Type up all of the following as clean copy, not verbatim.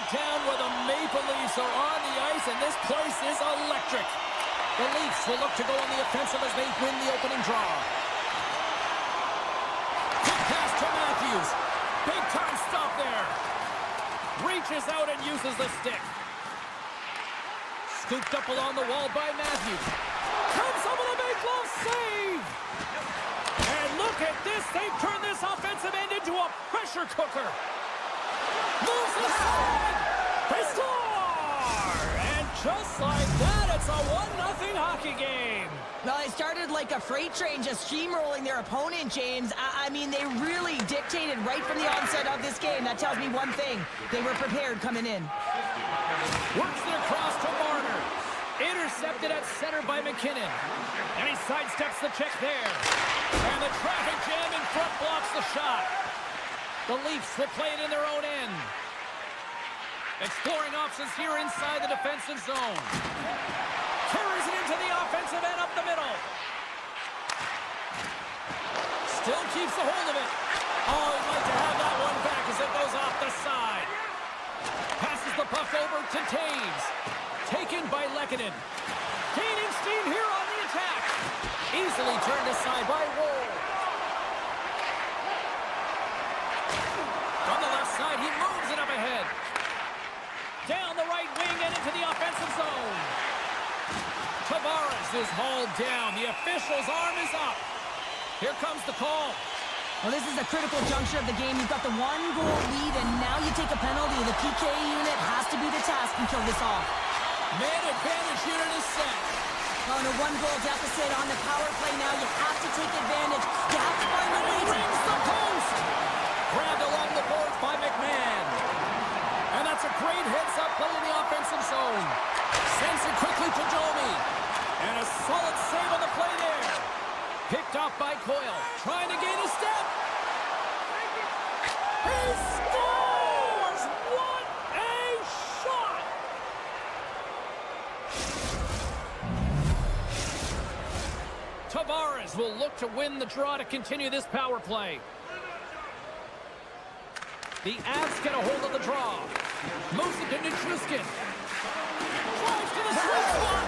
down where the Maple Leafs are on the ice, and this place is electric. The Leafs will look to go on the offensive as they win the opening draw. Quick pass to Matthews. Big time stop there. Reaches out and uses the stick. Scooped up along the wall by Matthews. Comes up with a big glove save. And look at this. They've turned this offensive end into a pressure cooker. Moves aside. They score. And just like that, it's a 1-0 hockey game. Well, it started like a freight train just steamrolling their opponent, James. I mean, they really dictated right from the onset of this game. That tells me one thing. They were prepared coming in. Works it across to Marner. Intercepted at center by McKinnon. And he sidesteps the check there. And the traffic jam in front blocks the shot. The Leafs will play it in their own end. Exploring options here inside the defensive zone. Carries it into the offensive end up the middle. Still keeps a hold of it. Oh, he'd like to have that one back as it goes off the side. Passes the puck over to Taves. Taken by Lehkonen. Gaining steam here on the attack. Easily turned aside by Woll. From the left side, he moves it up ahead. Down the right wing and into the offensive zone. Tavares is hauled down. The official's arm is up. Here comes the call. Well, this is a critical juncture of the game. You've got the 1-goal lead, and now you take a penalty. The PK unit has to be the task and kill this off. Man advantage unit is set. On a 1-goal deficit on the power play now, you have to take advantage. You have to find a way to... Rings the post! Grabbed along the boards by McMahon. And that's a great heads-up play in the offensive zone. Sends it quickly to Domi. And a solid save on the play there. Picked off by Coyle. Trying to gain a step. He scores! What a shot! Tavares will look to win the draw to continue this power play. The Avs get a hold of the draw. Moves it to Nichushkin. Drives to the sweet spot.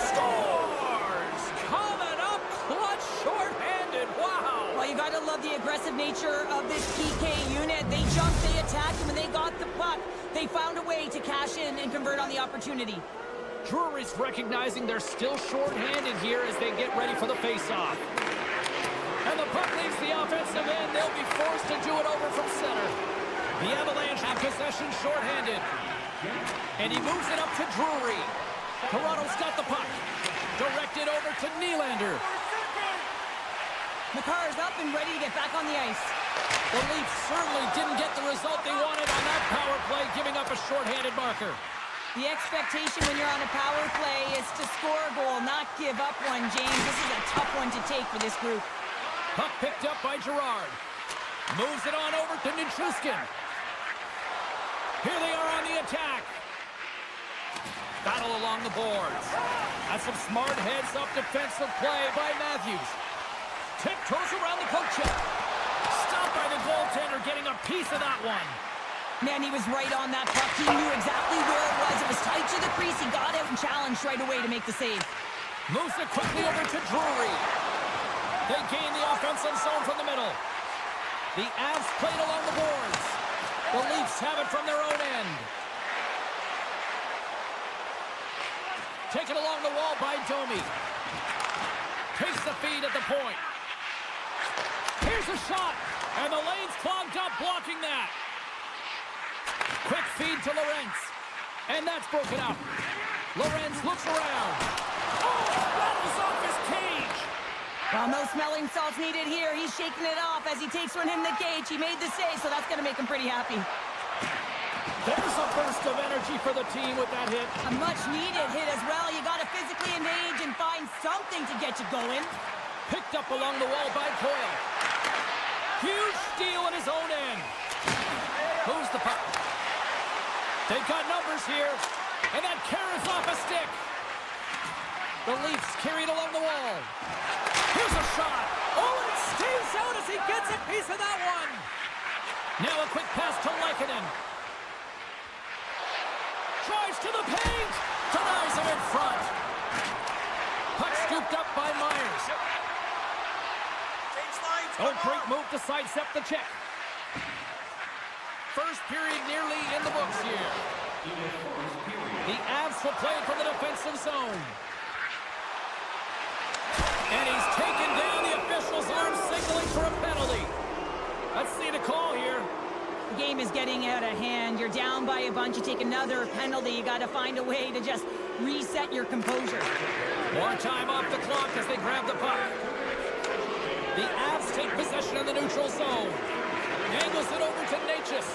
Scores! Coming up clutch short-handed. Wow! Well, you got to love the aggressive nature of this PK unit. They jumped, they attacked, and when they got the puck, they found a way to cash in and convert on the opportunity. Drury's recognizing they're still short-handed here as they get ready for the face-off. And the puck leaves the offensive end. They'll be forced to do it over from center. The Avalanche have possession short-handed. And he moves it up to Drury. Toronto's got the puck. Directed over to Nylander. Makar's up and ready to get back on the ice. The Leafs certainly didn't get the result they wanted on that power play, giving up a short-handed marker. The expectation when you're on a power play is to score a goal, not give up one, James. This is a tough one to take for this group. Puck picked up by Girard. Moves it on over to Nichushkin. Here they are on the attack. Battle along the boards. That's some smart heads-up defensive play by Matthews. Tiptoes around the poke check. Stopped by the goaltender, getting a piece of that one. Man, he was right on that puck. He knew exactly where it was. It was tight to the crease. He got out and challenged right away to make the save. Moves it quickly over to Drury. They gain the offensive zone from the middle. The Avs played along the boards. The Leafs have it from their own end. Taken along the wall by Domi. Takes the feed at the point. Here's a shot. And the lane's clogged up, blocking that. Quick feed to Lorenz. And that's broken up. Lorenz looks around. Oh, rattles off his cage. Well, no smelling salts needed here. He's shaking it off as he takes from him the cage. He made the save, so that's going to make him pretty happy. There's a burst of energy for the team with that hit. A much-needed hit as well. You got to physically engage and find something to get you going. Picked up along the wall by Coyle. Huge steal in his own end. Moves the puck. They've got numbers here. And that carries off a stick. The Leafs carried along the wall. Here's a shot. Oh, and it stays out as he gets a piece of that one. Now a quick pass to Lehkonen. Drives to the paint. Denies him in front. Puck scooped up by Myers. Oh, great move to sidestep the check. First period nearly in the books here. The Avs will play it from the defensive zone. And he's taken down. The official's arm signaling for a penalty. Let's see the call here. The game is getting out of hand. You're down by a bunch. You take another penalty. You got to find a way to just reset your composure. More time off the clock as they grab the puck. The Avs take possession of the neutral zone. Angles it over to Natchez.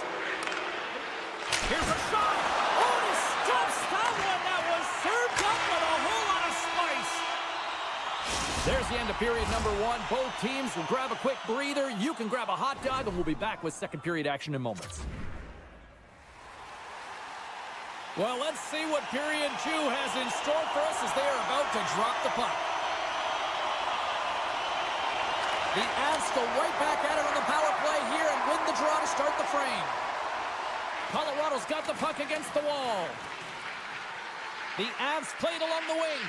Here's a shot. Oh, he stops that one. That was served up with a whole lot of spice. There's the end of period number one. Both teams will grab a quick breather. You can grab a hot dog, and we'll be back with second period action in moments. Well, let's see what period two has in store for us as they are about to drop the puck. The Avs go right back at it on the power play here and win the draw to start the frame. Colorado's got the puck against the wall. The Avs played along the wing.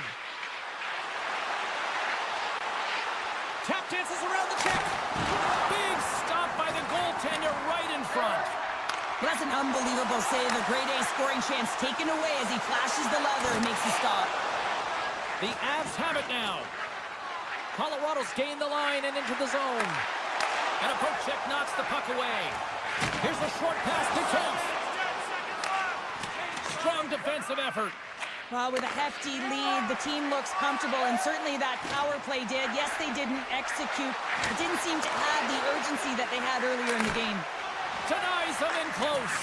Tap dances around the check. Big stop by the goaltender right in front. Well, that's an unbelievable save. A grade A scoring chance taken away as he flashes the lever and makes the stop. The Avs have it now. Colorado's gained the line and into the zone. And a poke check knocks the puck away. Here's a short pass to Kemp. Strong defensive effort. Well, with a hefty lead, the team looks comfortable, and certainly that power play did. Yes, they didn't execute. It didn't seem to have the urgency that they had earlier in the game. Denies them in close.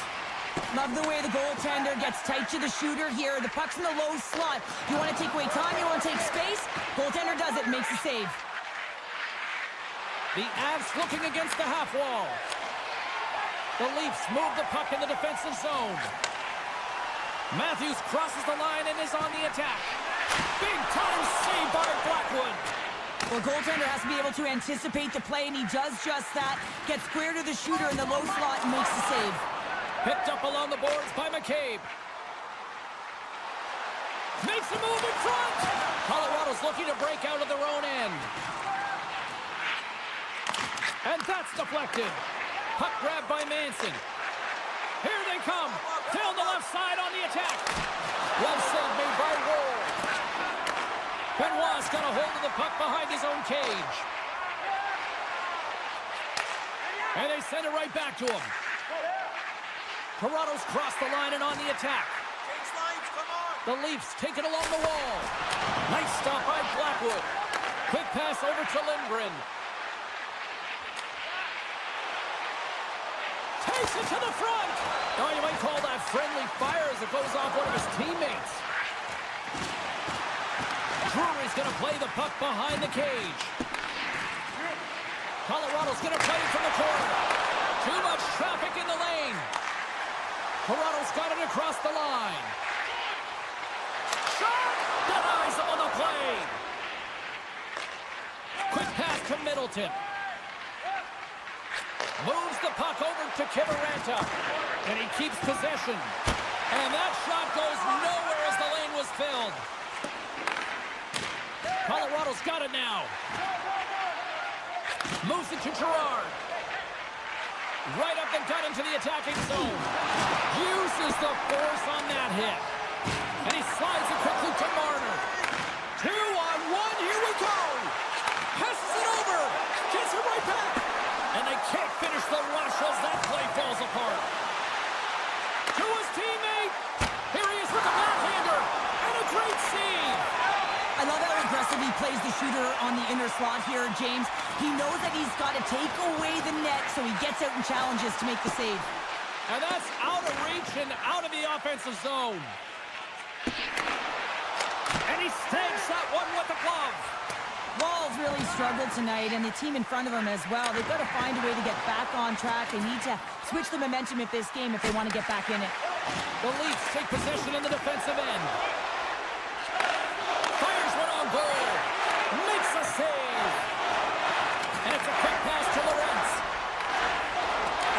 Love the way the goaltender gets tight to the shooter here. The puck's in the low slot. You want to take away time, you want to take space. Goaltender does it, makes the save. The Avs looking against the half wall. The Leafs move the puck in the defensive zone. Matthews crosses the line and is on the attack. Big time save by Blackwood. Well, goaltender has to be able to anticipate the play, and he does just that. Gets square to the shooter in the low slot and makes the save. Picked up along the boards by McCabe. Makes a move in front. Colorado's looking to break out of their own end. And that's deflected. Puck grab by Manson. Here they come. Down the left side on the attack. Left save made by Roll. Benoit's got a hold of the puck behind his own cage. And they send it right back to him. Toronto's crossed the line and on the attack. The Leafs take it along the wall. Nice stop by Blackwood. Quick pass over to Lindgren. Takes it to the front. Oh, you might call that friendly fire as it goes off one of his teammates. Drury's going to play the puck behind the cage. Colorado's going to play it from the corner. Too much traffic in the lane. Toronto's got it across the line. Shot! Denies him on the play. Quick pass to Middleton. Moves the puck over to Kiviranta. And he keeps possession. And that shot goes nowhere as the lane was filled. Colorado's got it now. Moves it to Girard. Right up the gut into the attacking zone. Uses the force on that hit. And he slides it quickly to Marner. 2-on-1, here we go. Passes it over. Gets it right back. And they can't finish the rush as that play falls apart. To his teammate. Here he is with the backhander. And a great save. I love how aggressive he plays the shooter on the inner slot here, James. He knows that he's got to take away the net, so he gets out and challenges to make the save. And that's out of reach and out of the offensive zone. And he snags that one with the glove. Wall's really struggled tonight, and the team in front of him as well. They've got to find a way to get back on track. They need to switch the momentum of this game if they want to get back in it. The Leafs take possession in the defensive end. Fires one on goal. Makes a save. And it's a quick pass to Lorentz.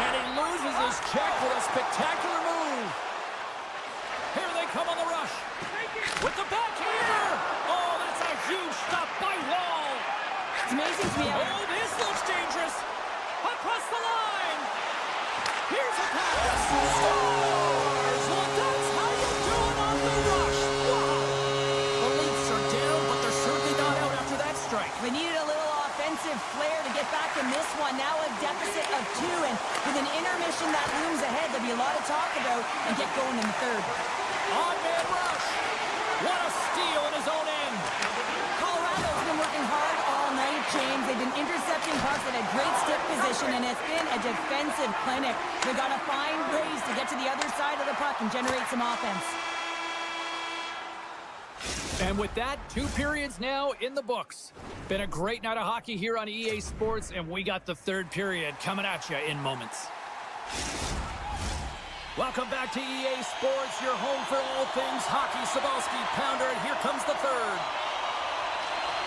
And he loses his check with a spectacular move. Here they come on the rush. With the back here. Oh, that's a huge stop by Wall. It's amazing to me how... Oh, this looks dangerous. Across the line. Here's a pass. Scores. Well, that's how you do it on the rush. Wow. The Leafs are down, but they're certainly not out after that strike. They needed a little offensive flair to get back in this one. Now a deficit of 2, and with an intermission that looms ahead, there'll be a lot to talk about and get going in the third. On-man rush. What a steal in his own end. Colorado's been working hard all night, James. They've been intercepting pucks at a great stick position, and it's been a defensive clinic. They've got to find ways to get to the other side of the puck and generate some offense. And with that, 2 periods now in the books. Been a great night of hockey here on EA Sports, and we got the third period coming at you in moments. Welcome back to EA Sports, your home for all things hockey. Cybulski, Pounder, and here comes the third.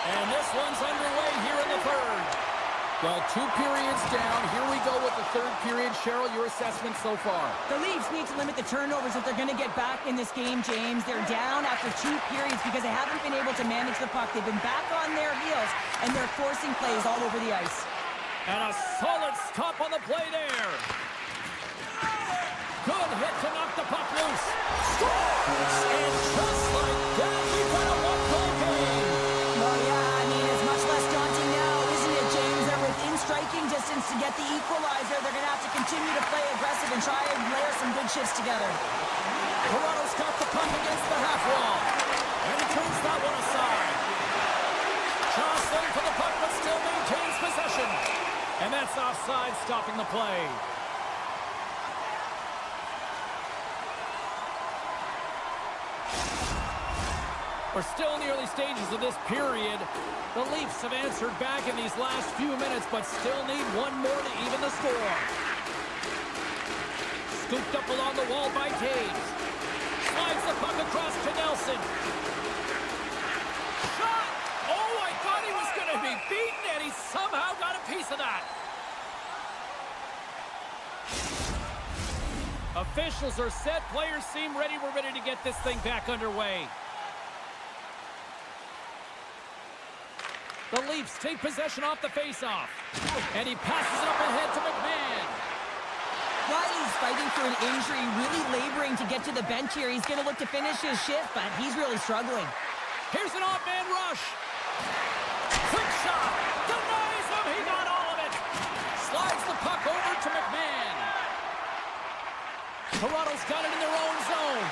And this one's underway here in the third. Well, 2 periods down. Here we go with the third period. Cheryl, your assessment so far? The Leafs need to limit the turnovers if they're going to get back in this game, James. They're down after 2 periods because they haven't been able to manage the puck. They've been back on their heels, and they're forcing plays all over the ice. And a solid stop on the play there. Good hit to knock the puck loose. Scores! And just like that, we've got a 1-goal game. Well, yeah, I mean, it's much less daunting now, isn't it, James? They're within striking distance to get the equalizer. They're going to have to continue to play aggressive and try and layer some good shifts together. Toronto's got the puck against the half wall. And he turns that one aside. Jostling for the puck, but still maintains possession. And that's offside, stopping the play. We're still in the early stages of this period. The Leafs have answered back in these last few minutes, but still need one more to even the score. Scooped up along the wall by Taves. Slides the puck across to Nelson. Shot! Oh, I thought he was going to be beaten, and he somehow got a piece of that. Officials are set. Players seem ready. We're ready to get this thing back underway. The Leafs take possession off the faceoff. And he passes it up ahead to McMahon. Riley's fighting for an injury, really laboring to get to the bench here. He's going to look to finish his shift, but he's really struggling. Here's an off-man rush. Quick shot. Denies him. He got all of it. Slides the puck over to McMahon. Toronto's got it in their own zone.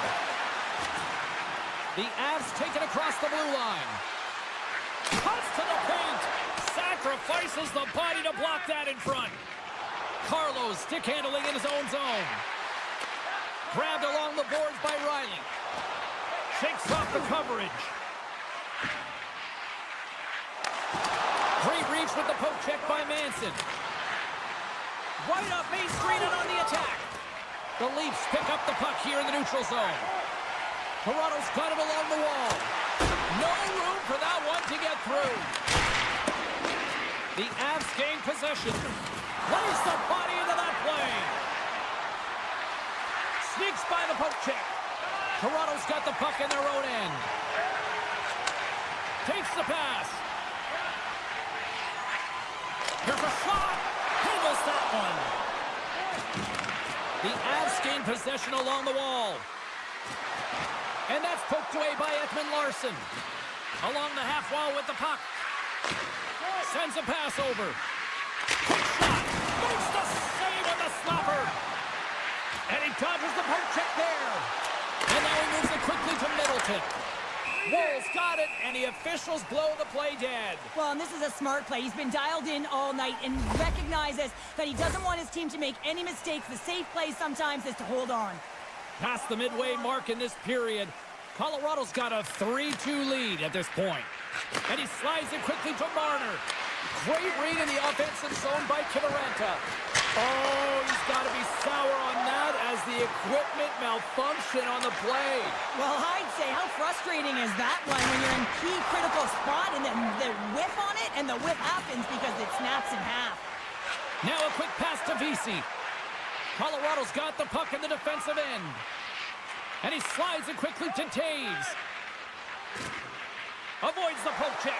The Avs take it across the blue line. Cuts to the paint. Sacrifices the body to block that in front. Carlos stick handling in his own zone. Grabbed along the boards by Riley. Shakes off the coverage. Great reach with the poke check by Manson. Right up Main Street and on the attack. The Leafs pick up the puck here in the neutral zone. Toronto's got it along the wall. No room for that one to get through. The Avs gain possession. Plays the body into that play. Sneaks by the poke check. Toronto's got the puck in their own end. Takes the pass. Here's a shot. Handles that one. The Avs gain possession along the wall. And that's poked away by Ekman Larsson. Along the half wall with the puck. Sends a pass over. Quick shot. Makes the save with the slapper. And he dodges the poke check there. And now he moves it quickly to Middleton. Wolves got it, and the officials blow the play dead. Well, and this is a smart play. He's been dialed in all night and recognizes that he doesn't want his team to make any mistakes. The safe play sometimes is to hold on. Past the midway mark in this period, Colorado's got a 3-2 lead at this point. And he slides it quickly to Marner. Great read in the offensive zone by Kivaranta. Oh, he's got to be sour on that as the equipment malfunction on the play. Well, I'd say, how frustrating is that one when you're in key critical spot and then the whiff on it, and the whiff happens because it snaps in half. Now a quick pass to Vesey. Colorado's got the puck in the defensive end. And he slides it quickly to Taves. Avoids the poke check.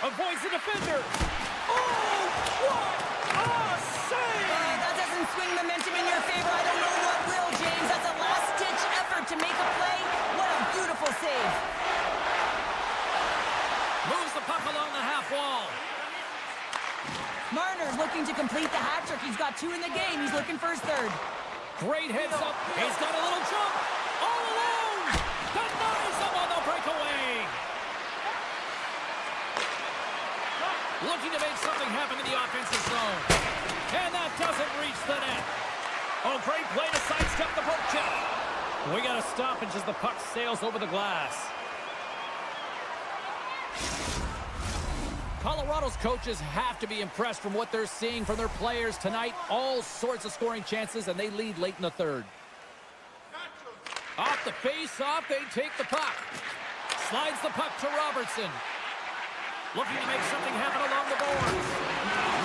Avoids the defender. Oh, what a save! That doesn't swing momentum in your favor. I don't know what will, James. That's a last-ditch effort to make a play. What a beautiful save. Moves the puck along the half wall. Marner's looking to complete the hat trick. He's got 2 in the game. He's looking for his third. Great heads up. He's got a little jump. All alone. Denies him on the breakaway. Looking to make something happen in the offensive zone. And that doesn't reach the net. Oh, great play to sidestep the poke check. We got a stoppage as the puck sails over the glass. Colorado's coaches have to be impressed from what they're seeing from their players tonight. All sorts of scoring chances, and they lead late in the third. Off the face-off, they take the puck. Slides the puck to Robertson. Looking to make something happen along the boards.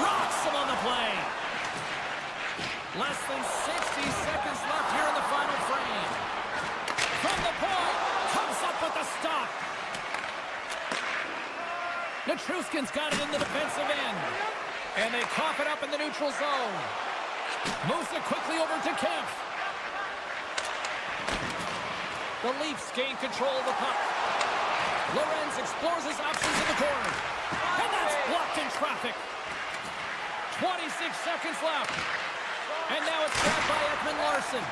Rocks him on the play. Less than 60 seconds left here in the final frame. From the point, comes up with the stop. Netruskin's got it in the defensive end. And they cough it up in the neutral zone. Moves it quickly over to Kemp. The Leafs gain control of the puck. Lorenz explores his options in the corner. And that's blocked in traffic. 26 seconds left. And now it's grabbed by Ekman Larsson.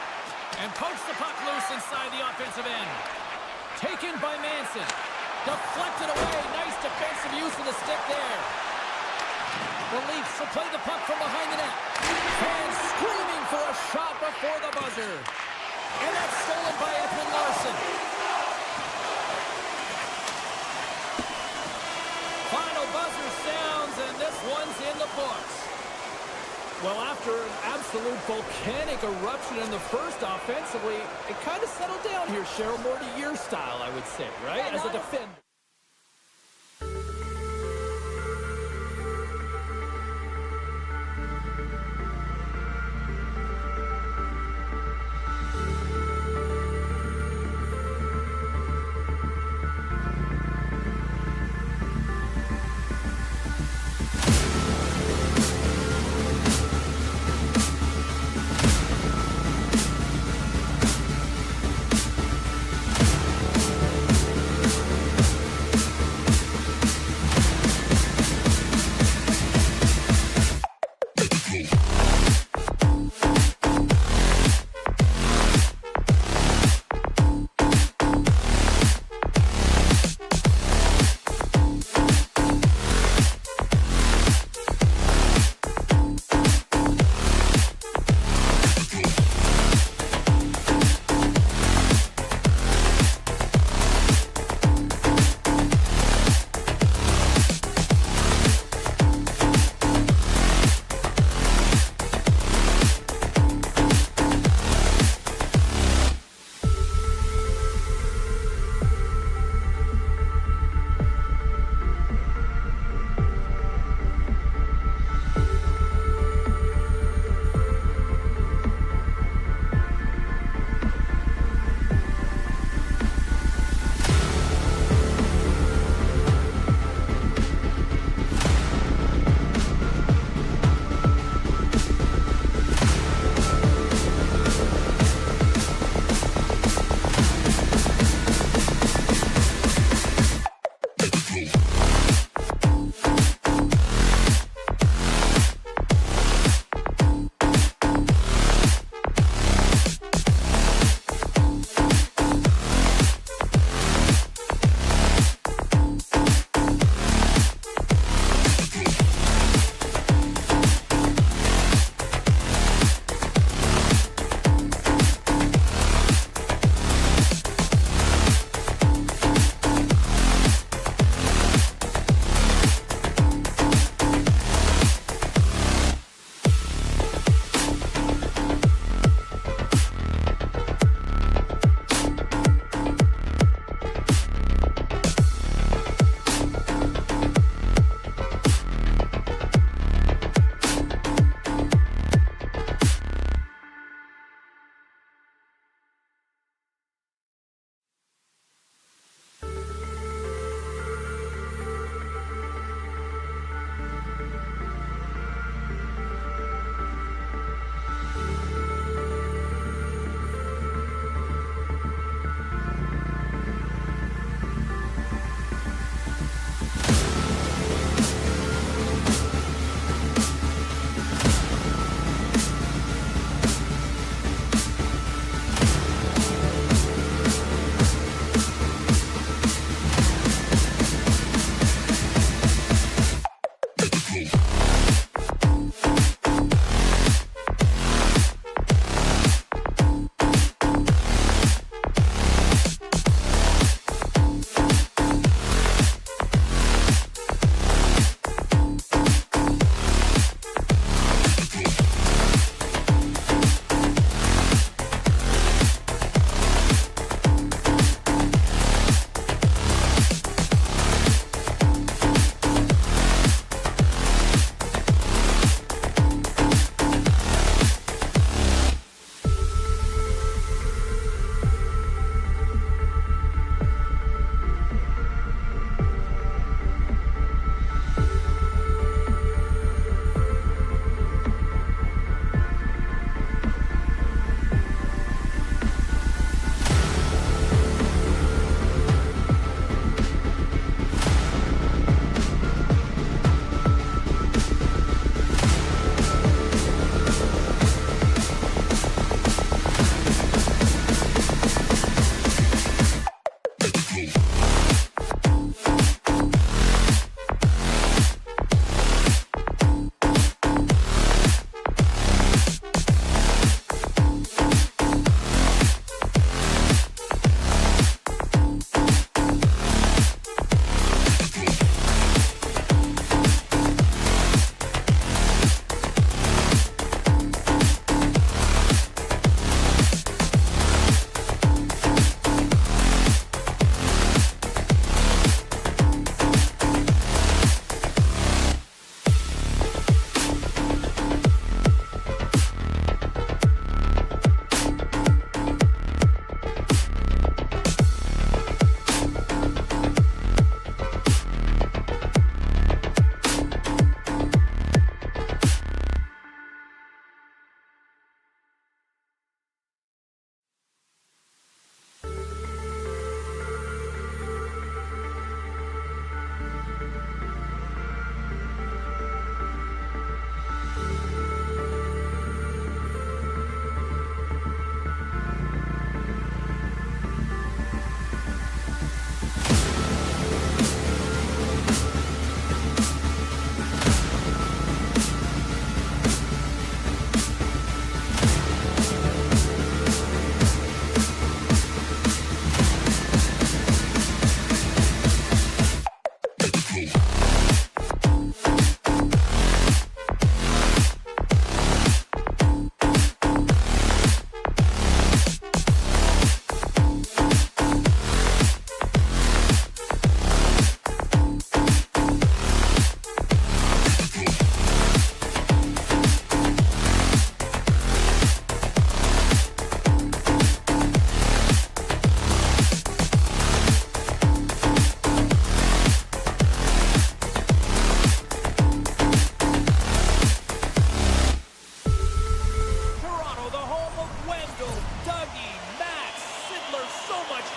And pokes the puck loose inside the offensive end. Taken by Manson. Deflected away. Nice defensive use of the stick there. The Leafs will play the puck from behind the net. Fans screaming for a shot before the buzzer. And that's stolen by Ekman Larsson. Final buzzer sounds, and this one's in the books. Well, after an absolute volcanic eruption in the first offensively, it kind of settled down here, Cheryl, more to your style, I would say, right? Yeah, as a defender.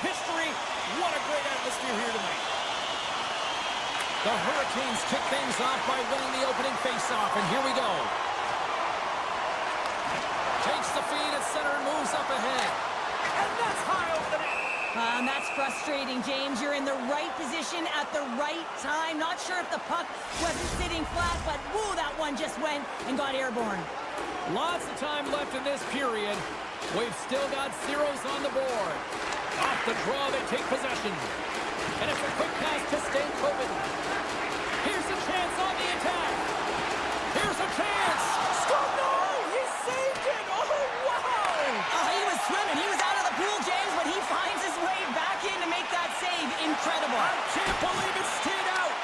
history. What a great atmosphere here tonight. The Hurricanes kick things off by winning the opening faceoff, and here we go. Takes the feed at center and moves up ahead. And that's high over the net. That's frustrating, James. You're in the right position at the right time. Not sure if the puck wasn't sitting flat, but woo, that one just went and got airborne. Lots of time left in this period. We've still got zeros on the board. Off the draw, they take possession. And it's a quick pass to Stankoven. Here's a chance on the attack. Here's a chance. Score! No! He saved it! Oh, wow! He was swimming. He was out of the pool, James, but he finds his way back in to make that save. Incredible. I can't believe it stayed out.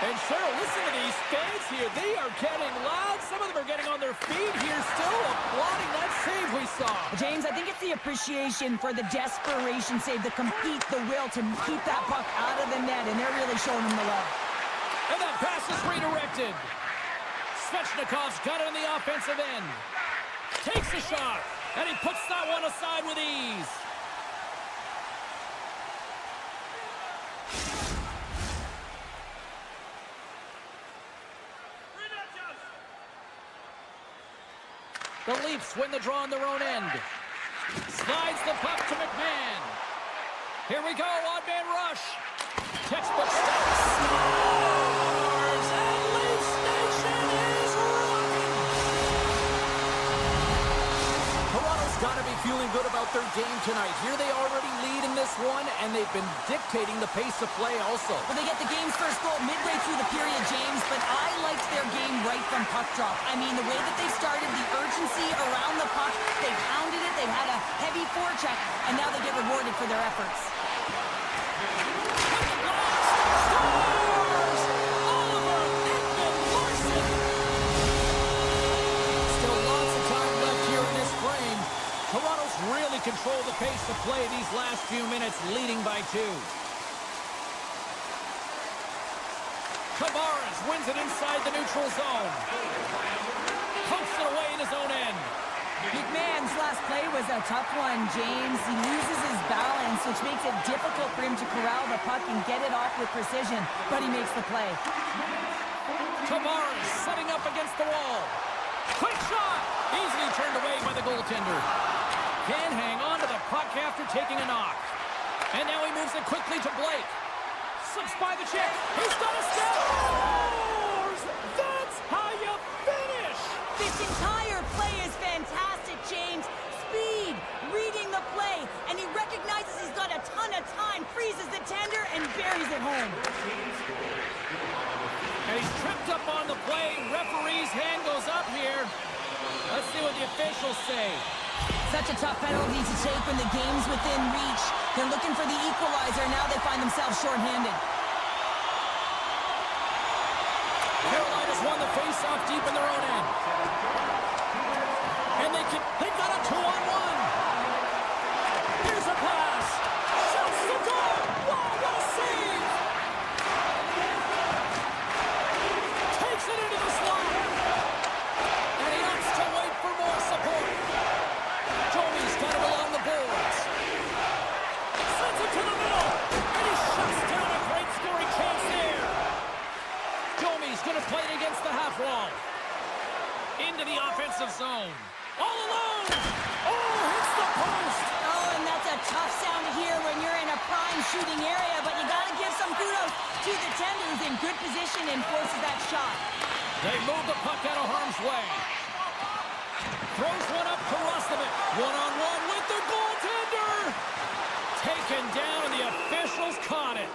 And Cheryl, listen to these fans here. They are getting loud. Some of them are getting on their feet here, still applauding that save we saw. James, I think it's the appreciation for the desperation save, the compete, the will to keep that puck out of the net, and they're really showing him the love. And that pass is redirected. Svechnikov's got it on the offensive end. Takes a shot, and he puts that one aside with ease. The Leafs win the draw on their own end. Slides the puck to McMahon. Here we go, odd-man rush. Textbook stuff. Scores! And Leafs Nation is rocking! Toronto's got to be feeling good about their game tonight. Here they already lead in this one, and they've been dictating the pace of play also. Well, they get the game's first goal midway through the period, James, but I liked their game right from puck drop. I mean, the way that they started, the urgency around the puck, they pounded it, they had a heavy forecheck, and now they get rewarded for their efforts. Still lots of time left here in this frame. Toronto's really controlled the pace of play these last few minutes, leading by 2. Tavares wins it inside the neutral zone. Pumps it away in his own end. McMahon's last play was a tough one, James. He loses his balance, which makes it difficult for him to corral the puck and get it off with precision, but he makes the play. Tavares setting up against the wall. Quick shot! Easily turned away by the goaltender. Can't hang on to the puck after taking a knock. And now he moves it quickly to Blake. Slips by the check. He's got a step. Scores! That's how you finish! This entire play is fantastic, James. Speed, reading the play, and he recognizes he's got a ton of time, freezes the tender, and buries it home. And he's tripped up on the play. Referee's hand goes up here. Let's see what the officials say. Such a tough penalty to take when the game's within reach. They're looking for the equalizer, and now they find themselves shorthanded. Carolina's won the face-off deep in their own end. And they've got a 2-on-1. Here's a pass. Shoots the goal. Wow, what a save. Takes it into the slot. And he opts to wait for more support. Joey's got it along the boards. Sends it to the middle. And he shuts down a great scoring chance there. Joey's going to play it against the half wall. Into the offensive zone. All alone. Oh, hits the post. Oh, and that's a tough sound to hear when you're in a prime shooting area, but you got to give some kudos to the tender who's in good position and forces that shot. They move the puck out of harm's way. Throws one up to Rostovich. One-on-one with the goaltender. Taken down, and the officials caught it.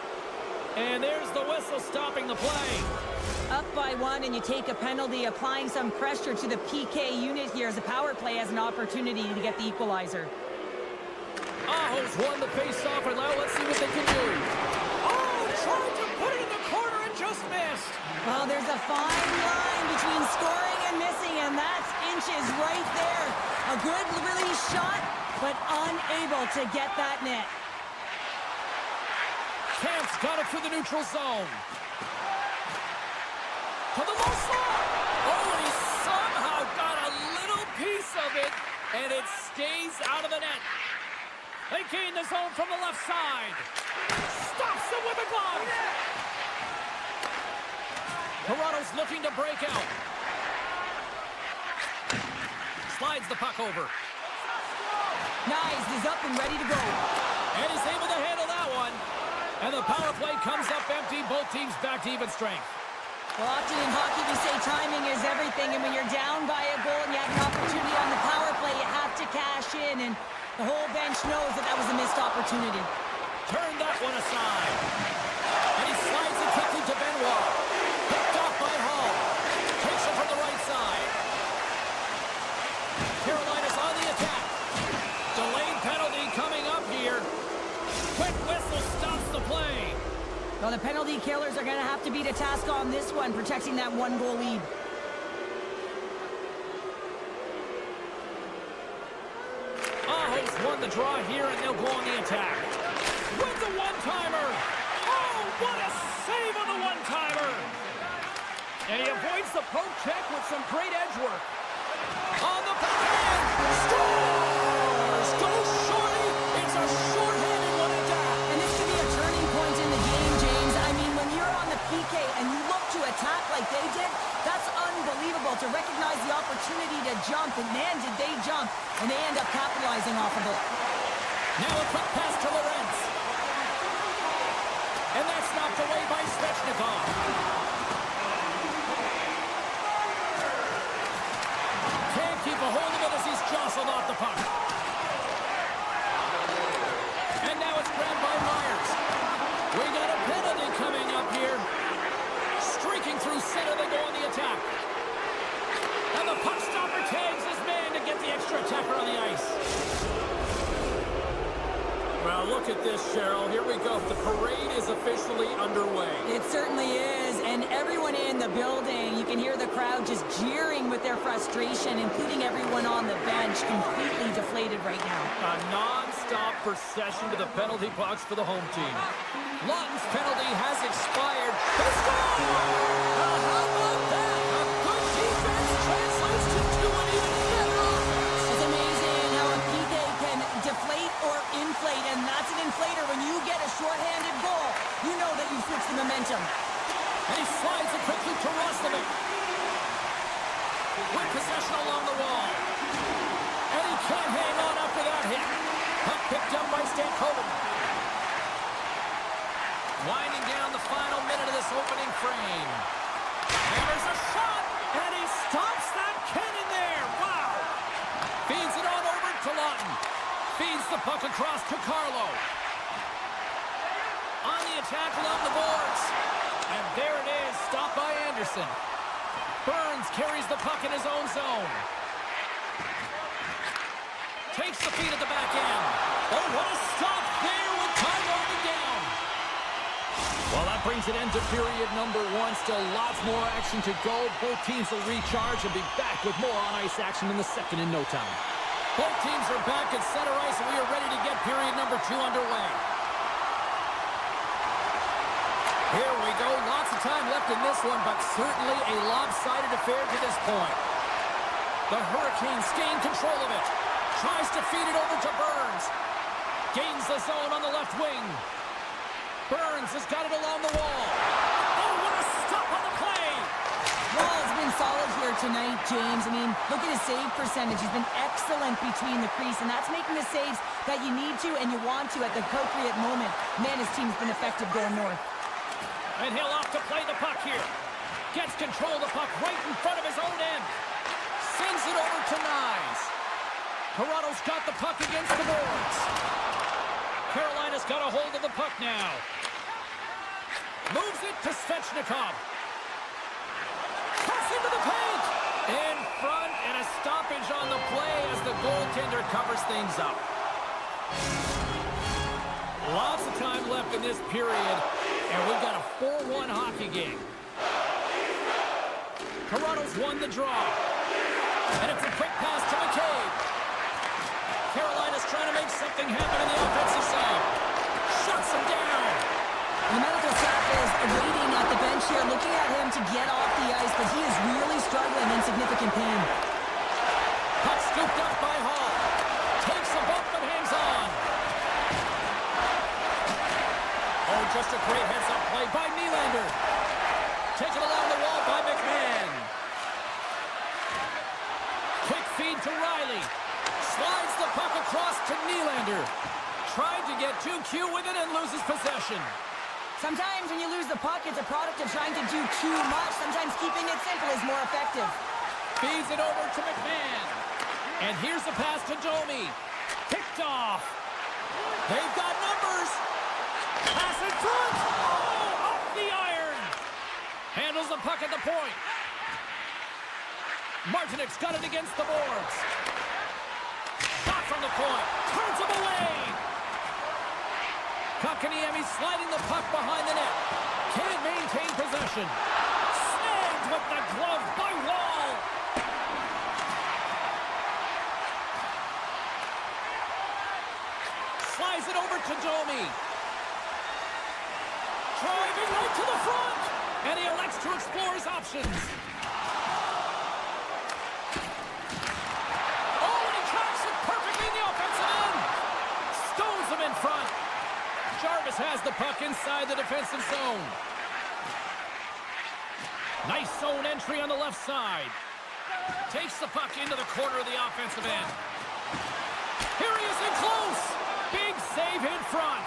And there's the whistle stopping the play. Up by 1, and you take a penalty, applying some pressure to the PK unit here as the power play has an opportunity to get the equalizer. Aho's won the face-off, and now let's see what they can do. Oh, tried to put it in the corner and just missed. Well, there's a fine line between scoring and missing, and that's inches right there. A good release shot, but unable to get that net. Camp's got it through the neutral zone. To the low slot. Oh, and he somehow got a little piece of it, and it stays out of the net. They gain the zone from the left side. Stops them with a glove. Toronto's looking to break out. Slides the puck over. Nice, he's up and ready to go. And he's able to handle that one. And the power play comes up empty. Both teams back to even strength. Well, often in hockey we say timing is everything, and when you're down by a goal and you have an opportunity on the power play, you have to cash in, and the whole bench knows that that was a missed opportunity. Turn that one aside. And he slides it quickly to Benoit. Picked off by Hall. Takes it from the right side. Carolina's on the attack. Delayed penalty coming up here. Quick whistle stops the play. Well, the penalty killers are going to have to beat a task on this one, protecting that one-goal lead. Aho's won the draw here, and they'll go on the attack. With the one-timer. Oh, what a save on the one-timer. And he avoids the poke check with some great edge work. On the backhand. Scores! Goes shorty. It's a short-handed one at that. And this could be a turning point in the game, James. I mean, when you're on the PK and you look to attack like they did, that's unbelievable to recognize the opportunity to jump. And man, did they jump. And they end up capitalizing off of it. Now a quick pass to Lorentz. And that's knocked away by Svechnikov. Can't keep a hold of it as he's jostled off the puck. And now it's grabbed by Myers. We got a penalty coming up here. Streaking through center, they go on the attack. And the puck stopper tags his man to get the extra attacker on the ice. Well, look at this, Cheryl. Here we go. The parade is officially underway. It certainly is, and everyone in the building, you can hear the crowd just jeering with their frustration, including everyone on the bench, completely deflated right now. A non-stop procession to the penalty box for the home team. Lawton's penalty has expired. They score! How about that? A good defense translates to do an even better offense. It's amazing how a PK can deflate or inflate, and that's an inflator. When you get a shorthanded goal, you know that you switch the momentum. And he slides it quickly to Roslovic. With possession along the wall. And he can't hang on after that hit. Puck picked up by Stankoven. Winding down the final minute of this opening frame. And there's a shot, and he stops that cannon there. Wow. Feeds it on over to Lawton. Feeds the puck across to Carlo. On the attack along the boards. And there it is, stopped by Anderson. Burns carries the puck in his own zone. Takes the feed at the back end. Oh, what a stop there with time winding down. Well, that brings an end to period number one. Still lots more action to go. Both teams will recharge and be back with more on-ice action in the second in no time. Both teams are back at center ice, and we are ready to get period number two underway. Here we go. Lots of time left in this one, but certainly a lopsided affair to this point. The Hurricanes gain control of it. Tries to feed it over to Burns. Gains the zone on the left wing. Burns has got it along the wall. Oh, what a stop on the play! Well, it's been solid here tonight, James. I mean, look at his save percentage. He's been excellent between the crease, and that's making the saves that you need to and you want to at the appropriate moment. Man, his team's been effective going north. And he'll off to play the puck here. Gets control of the puck right in front of his own end. Sends it over to Nyes. Toronto's got the puck against the boards. Carolina's got a hold of the puck now. Moves it to Svechnikov. Pass into the paint. In front, and a stoppage on the play as the goaltender covers things up. Lots of time left in this period, and we've got a 4-1 hockey game. Toronto's won the draw. And it's a quick pass to McCabe. Carolina's trying to make something happen in the offensive zone. Shuts him down. The medical staff is waiting at the bench here, looking at him to get off the ice, but he is really struggling in significant pain. Puck scooped up by Hall. Takes a bump but hangs on. Just a great heads-up play by Nylander. Taken along the wall by McMahon. Quick feed to Riley. Slides the puck across to Nylander. Tried to get too cute with it and loses possession. Sometimes when you lose the puck, it's a product of trying to do too much. Sometimes keeping it simple is more effective. Feeds it over to McMahon. And here's the pass to Domi. Picked off. They've got numbers. Pass in front. Oh, off the iron. Handles the puck at the point. Martinik's got it against the boards. Shot from the point. Turns him away. Kotkaniemi sliding the puck behind the net. Can't maintain possession. Snagged with the glove by Wall. Slides it over to Domi. Driving right to the front. And he elects to explore his options. Oh, and he tracks it perfectly in the offensive end. Stones him in front. Jarvis has the puck inside the defensive zone. Nice zone entry on the left side. Takes the puck into the corner of the offensive end. Here he is in close. Big save in front.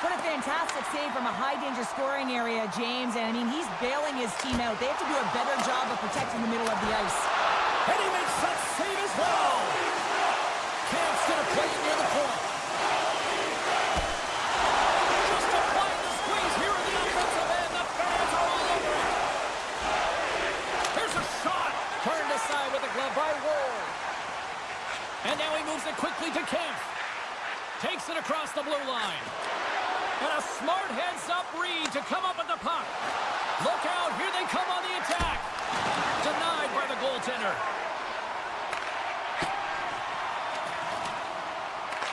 What a fantastic save from a high-danger scoring area, James. And, I mean, he's bailing his team out. They have to do a better job of protecting the middle of the ice. And he makes that save as well. Camp's going to play it near the point. Just applying the squeeze here in the offensive end. The fans are all over it. There's a shot. Turned aside with the glove by Ward. And now he moves it quickly to Kemp. Takes it across the blue line. And a smart heads-up read to come up with the puck. Look out, here they come on the attack. Denied by the goaltender.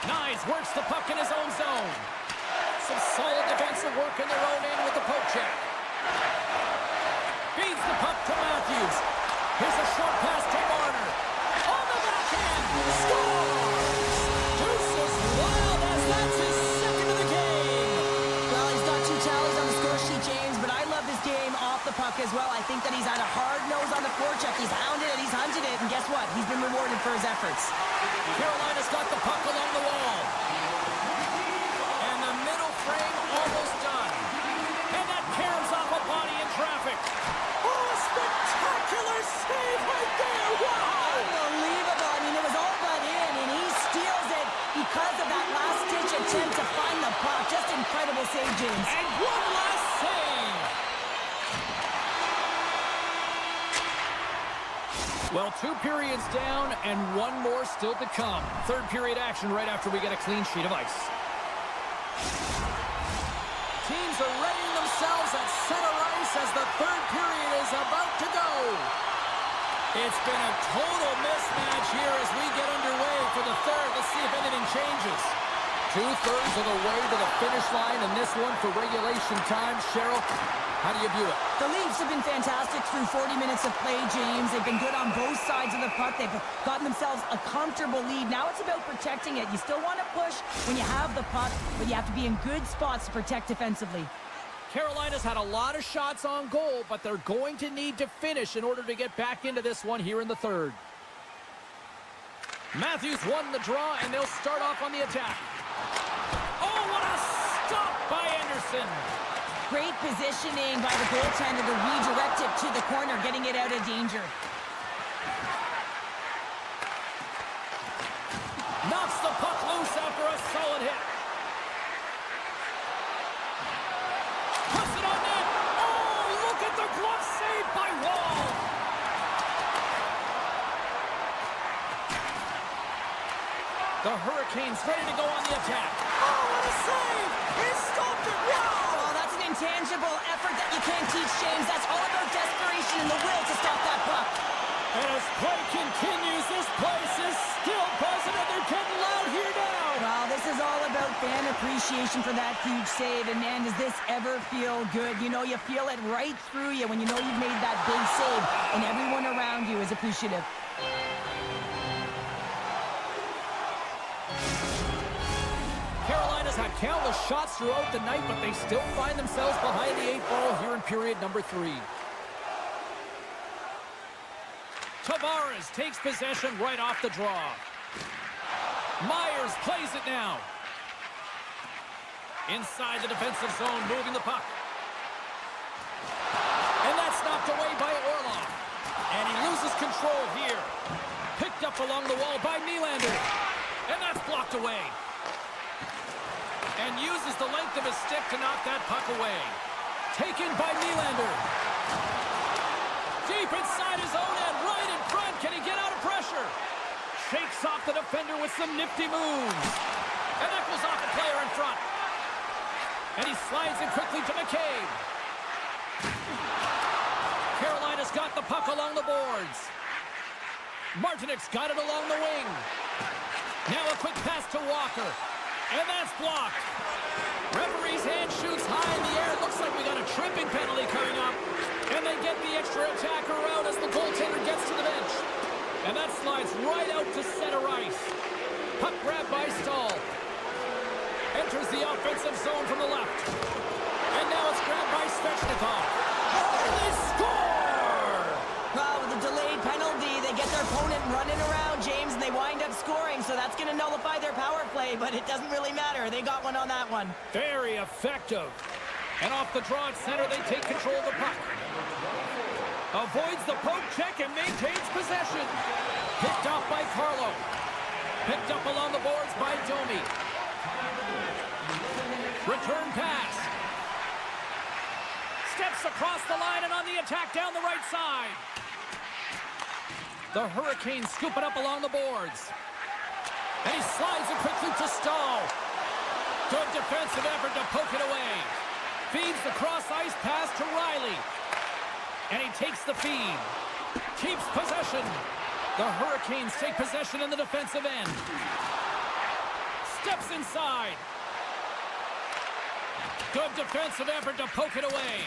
Nyes works the puck in his own zone. Some solid defensive work in their own end with the poke check. Feeds the puck to Matthews. Here's a short pass to Marner. On the backhand. Scores! Deuces wild as that's his second of the game. Well, he's got 2 tallies on the score sheet, James, but I love this game off the puck as well. I think that he's had a hard nose on the forecheck. He's hounded it, he's hunted it, and guess what? He's been rewarded for his efforts. Carolina's got the puck along the wall. And the middle frame almost done. And that caroms off a body in traffic. Oh, a spectacular save right there. Wow! Unbelievable. I mean, it was all but in, and he steals it because of that last-ditch attempt to find the puck. Just incredible save, James. And one last save. Well, 2 periods down and 1 more still to come. Third period action right after we get a clean sheet of ice. Teams are readying themselves at center ice as the third period is about to go. It's been a total mismatch here as we get underway for the third. Let's see if anything changes. 2/3 of the way to the finish line in this one for regulation time. Cheryl, how do you view it? The Leafs have been fantastic through 40 minutes of play, James. They've been good on both sides of the puck. They've gotten themselves a comfortable lead. Now it's about protecting it. You still want to push when you have the puck, but you have to be in good spots to protect defensively. Carolina's had a lot of shots on goal, but they're going to need to finish in order to get back into this one here in the third. Matthews won the draw, and they'll start off on the attack. Oh, what a stop by Anderson. Great positioning by the goaltender to redirect it to the corner, getting it out of danger. Knocks the puck loose after a solid hit. Puts it on net. Oh, look at the glove save by Wall. The Hurricanes ready to go on the attack. Oh, what a save! He stopped it. Wow! Oh, that's an intangible effort that you can't teach, James. That's all about desperation and the will to stop that puck. And as play continues, this place is still buzzing, and they're getting loud here now. Well, this is all about fan appreciation for that huge save. And, man, does this ever feel good? You know, you feel it right through you when you know you've made that big save, and everyone around you is appreciative. Carolina's had countless shots throughout the night, but they still find themselves behind the 8 ball here in period number 3. Tavares takes possession right off the draw. Myers plays it now. Inside the defensive zone, moving the puck. And that's knocked away by Orlov. And he loses control here. Picked up along the wall by Nylander. And that's blocked away. And uses the length of his stick to knock that puck away. Taken by Nylander. Deep inside his own end, right in front. Can he get out of pressure? Shakes off the defender with some nifty moves. And that goes off the player in front. And he slides it quickly to McCabe. Carolina's got the puck along the boards. Martinik's got it along the wing. Now a quick pass to Walker. And that's blocked. Referee's hand shoots high in the air. It looks like we got a tripping penalty coming up. And they get the extra attacker out as the goaltender gets to the bench. And that slides right out to center ice. Puck grabbed by Stahl. Enters the offensive zone from the left. And now it's grabbed by Svechnikov. They score! Well, with a delayed penalty, they get their opponent running around, James, and they wind up scoring, so that's going to nullify their power play, but it doesn't really matter. They got one on that one. Very effective. And off the draw at center, they take control of the puck. Avoids the poke check and maintains possession. Picked off by Carlo. Picked up along the boards by Domi. Return pass. Steps across the line and on the attack down the right side. The Hurricanes scoop it up along the boards. And he slides it quickly to Stahl. Good defensive effort to poke it away. Feeds the cross-ice pass to Riley. And he takes the feed. Keeps possession. The Hurricanes take possession in the defensive end. Steps inside. Good defensive effort to poke it away.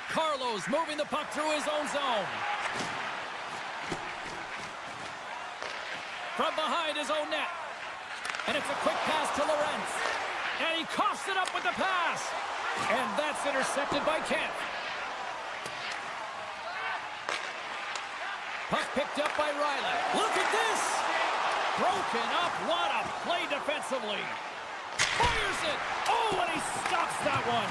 Carlos moving the puck through his own zone. From behind his own net. And it's a quick pass to Lorentz. And he coughs it up with the pass. And that's intercepted by Kemp. Puck picked up by Riley. Look at this! Broken up. What a play defensively. Fires it. Oh, and he stops that one.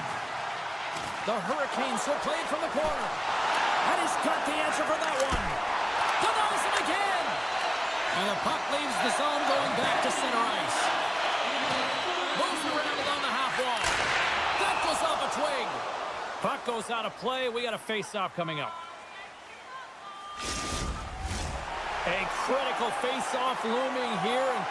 The Hurricanes will play it from the corner. And he's got the answer for that one. Denies it again. And the puck leaves the zone going back to center ice. Moves around along the half wall. That goes off a twig. Puck goes out of play. We got a face-off coming up. A critical face-off looming here, and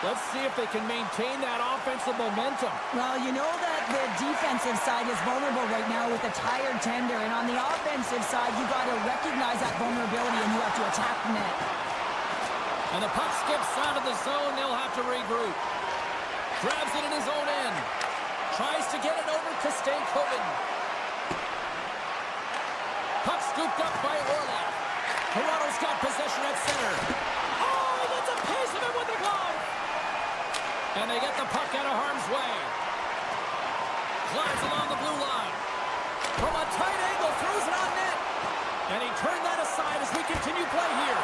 let's see if they can maintain that offensive momentum. Well, you know that the defensive side is vulnerable right now with a tired tender, and on the offensive side, you got to recognize that vulnerability and you have to attack the net. And the puck skips out of the zone. They'll have to regroup. Grabs it in his own end. Tries to get it over to Stankoven. Puck scooped up by Orlov. Toronto's got possession at center. Oh, he gets a piece of it with the glove. And they get the puck out of harm's way. Glides along the blue line. From a tight angle, throws it on net. And he turned that aside as we continue play here.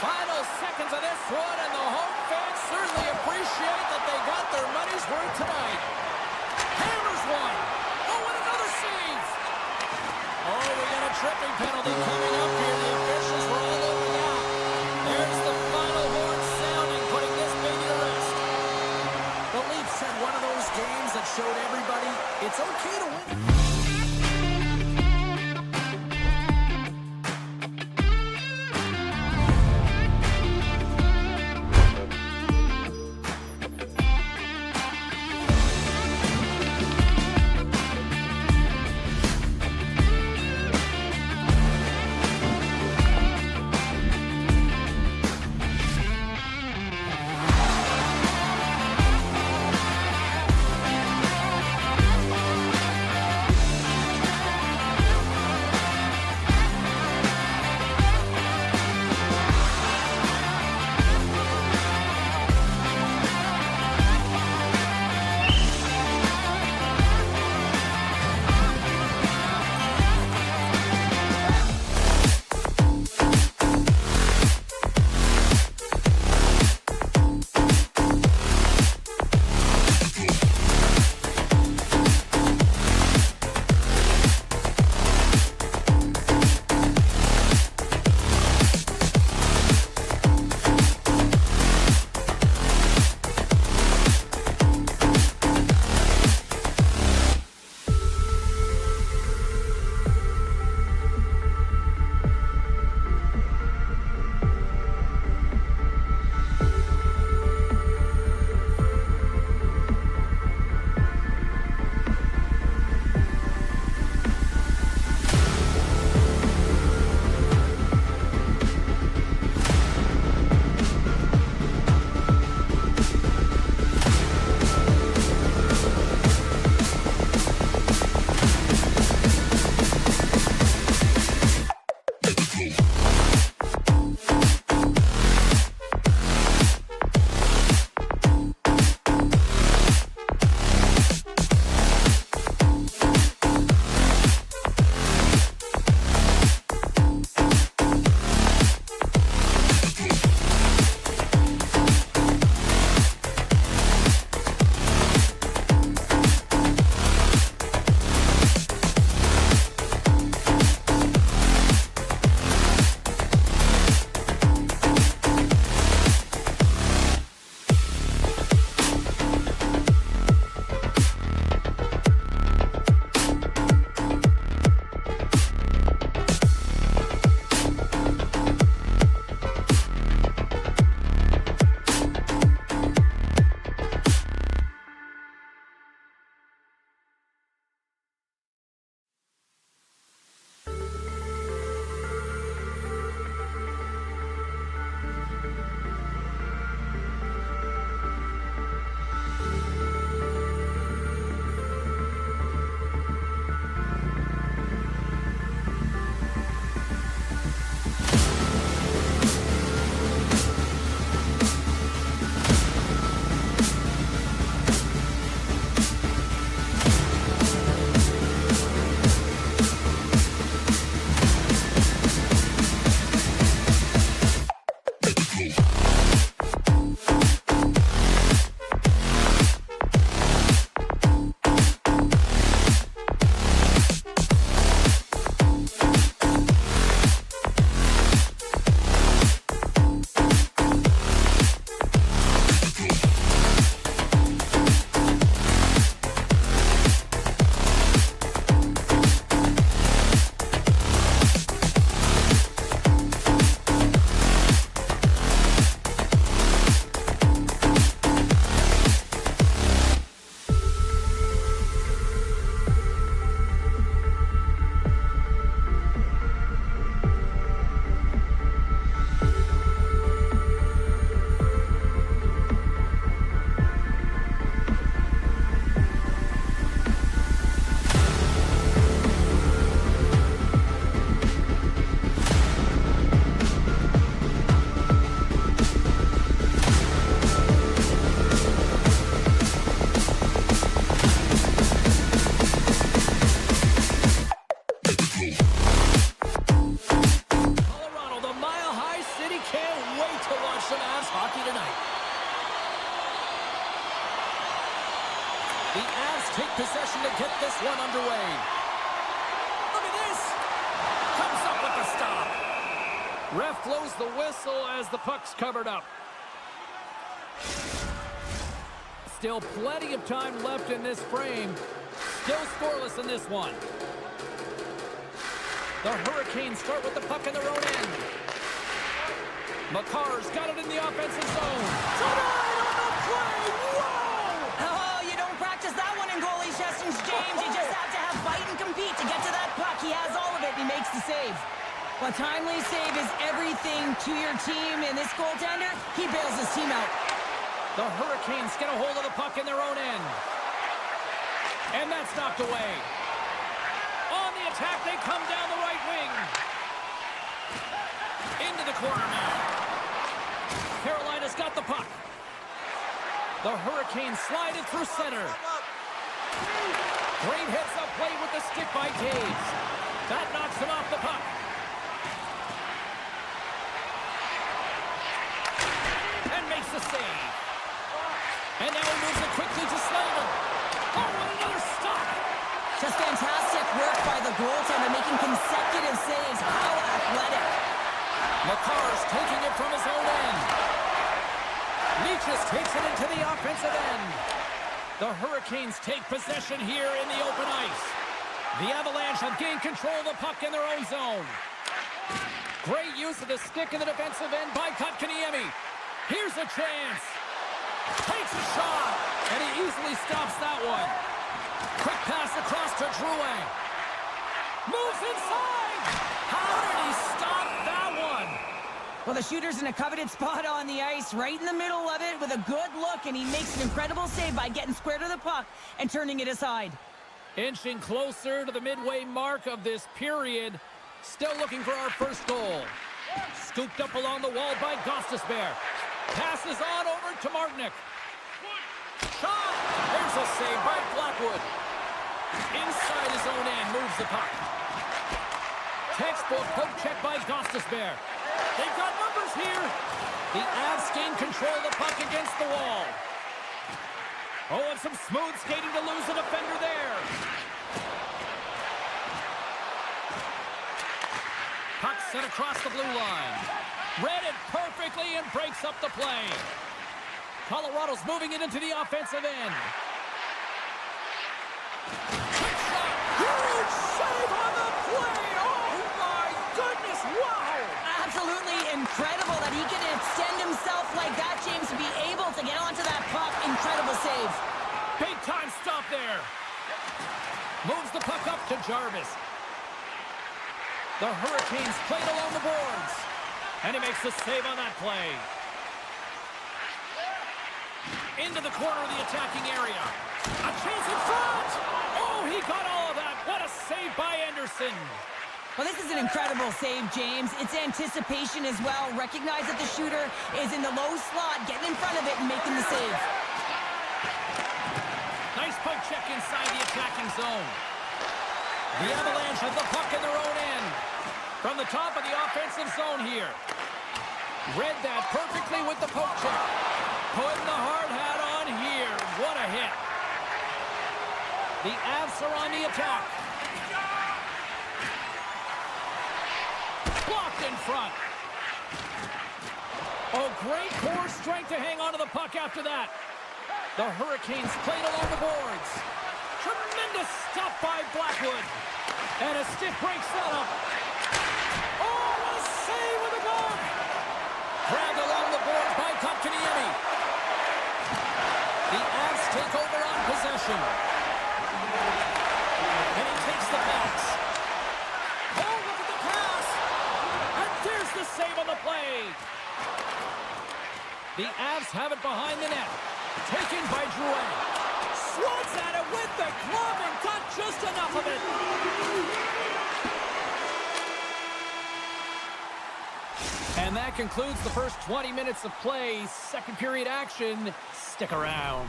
Final seconds of this one, and the home fans certainly appreciate that they got their money's worth tonight. Hammers one. Oh, and another save. Oh, we got a tripping penalty coming up here. The officials were all over that. There's the final horn sounding, putting this baby to rest. The Leafs had one of those games that showed everybody it's okay to win. The Avs take possession to get this one underway. Look at this. Comes up with the stop. Ref blows the whistle as the puck's covered up. Still plenty of time left in this frame. Still scoreless in this one. The Hurricanes start with the puck in their own end. McCarr's got it in the offensive zone. Tonight on the play! Whoa! Oh, you don't practice that one in goalie sessions, James. You just have to have fight and compete to get to that puck. He has all of it. He makes the save. A timely save is everything to your team, and this goaltender, he bails his team out. The Hurricanes get a hold of the puck in their own end. And that's knocked away. On the attack, they come down the right wing. Into the corner now. Carolina's got the puck. The Hurricanes slide it through center. Great heads-up play with the stick by Taves. That knocks him off the puck. And makes the save. And now he moves it quickly to Slavin. Oh, what another stop! Just fantastic work by the goaltender, making consecutive saves. How athletic. McCarr's taking it from his own end. Leachus takes it into the offensive end. The Hurricanes take possession here in the open ice. The Avalanche have gained control of the puck in their own zone. Great use of the stick in the defensive end by Kotkaniemi. Here's a chance. Takes a shot, and he easily stops that one. Quick pass across to Drouin. Moves inside. How did he stop that one? Well, the shooter's in a coveted spot on the ice, right in the middle of it with a good look, and he makes an incredible save by getting square to the puck and turning it aside. Inching closer to the midway mark of this period. Still looking for our first goal. Scooped up along the wall by Gostisbehere. Passes on over to Martinic. Shot! There's a save by Blackwood. Inside his own end, moves the puck. Textbook poke check by Gostisbehere. They've got numbers here. The Avs gain control of the puck against the wall. Oh, and some smooth skating to lose a defender there. Puck sent across the blue line. Read it perfectly and breaks up the play. Colorado's moving it into the offensive end. Quick shot. Huge save on the play. Oh, my goodness. Wow. Absolutely incredible that he can extend himself like that, James, to be able to get onto that puck. Incredible save. Big time stop there. Moves the puck up to Jarvis. The Hurricanes played along the boards. And he makes the save on that play. Into the corner of the attacking area. A chance in front. Oh, he got all of that. What a save by Anderson. Well, this is an incredible save, James. It's anticipation as well. Recognize that the shooter is in the low slot, getting in front of it and making the save. Nice poke check inside the attacking zone. The Avalanche have the puck in their own end. From the top of the offensive zone here. Read that perfectly with the poke check. The Avs are on the attack. Blocked in front. Oh, great core strength to hang on to the puck after that. The Hurricanes played along the boards. Tremendous stop by Blackwood. And a stick break setup. Oh, a save with a glove. Grabbed along the boards by Kotkaniemi. The Avs take over on possession. And he takes the pass. Oh, look at the pass. And there's the save on the play. The Avs have it behind the net. Taken by Drouin. Swats at it with the glove and got just enough of it. And that concludes the first 20 minutes of play. Second period action. Stick around.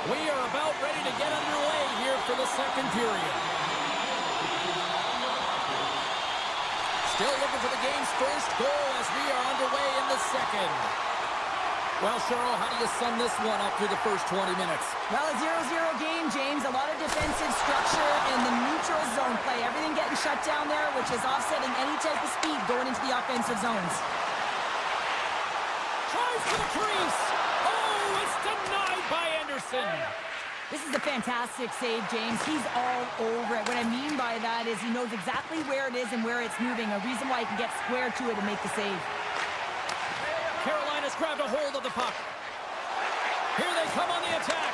We are about ready to get underway here for the second period. Still looking for the game's first goal as we are underway in the second. Well, Cheryl, how do you sum this one up through the first 20 minutes? Well, a 0-0 game, James. A lot of defensive structure in the neutral zone play. Everything getting shut down there, which is offsetting any type of speed going into the offensive zones. Tries for the crease. Oh, it's denied by Anderson. This is a fantastic save, James. He's all over it. What I mean by that is he knows exactly where it is and where it's moving. A reason why he can get square to it and make the save. Carolina's grabbed a hold of the puck. Here they come on the attack.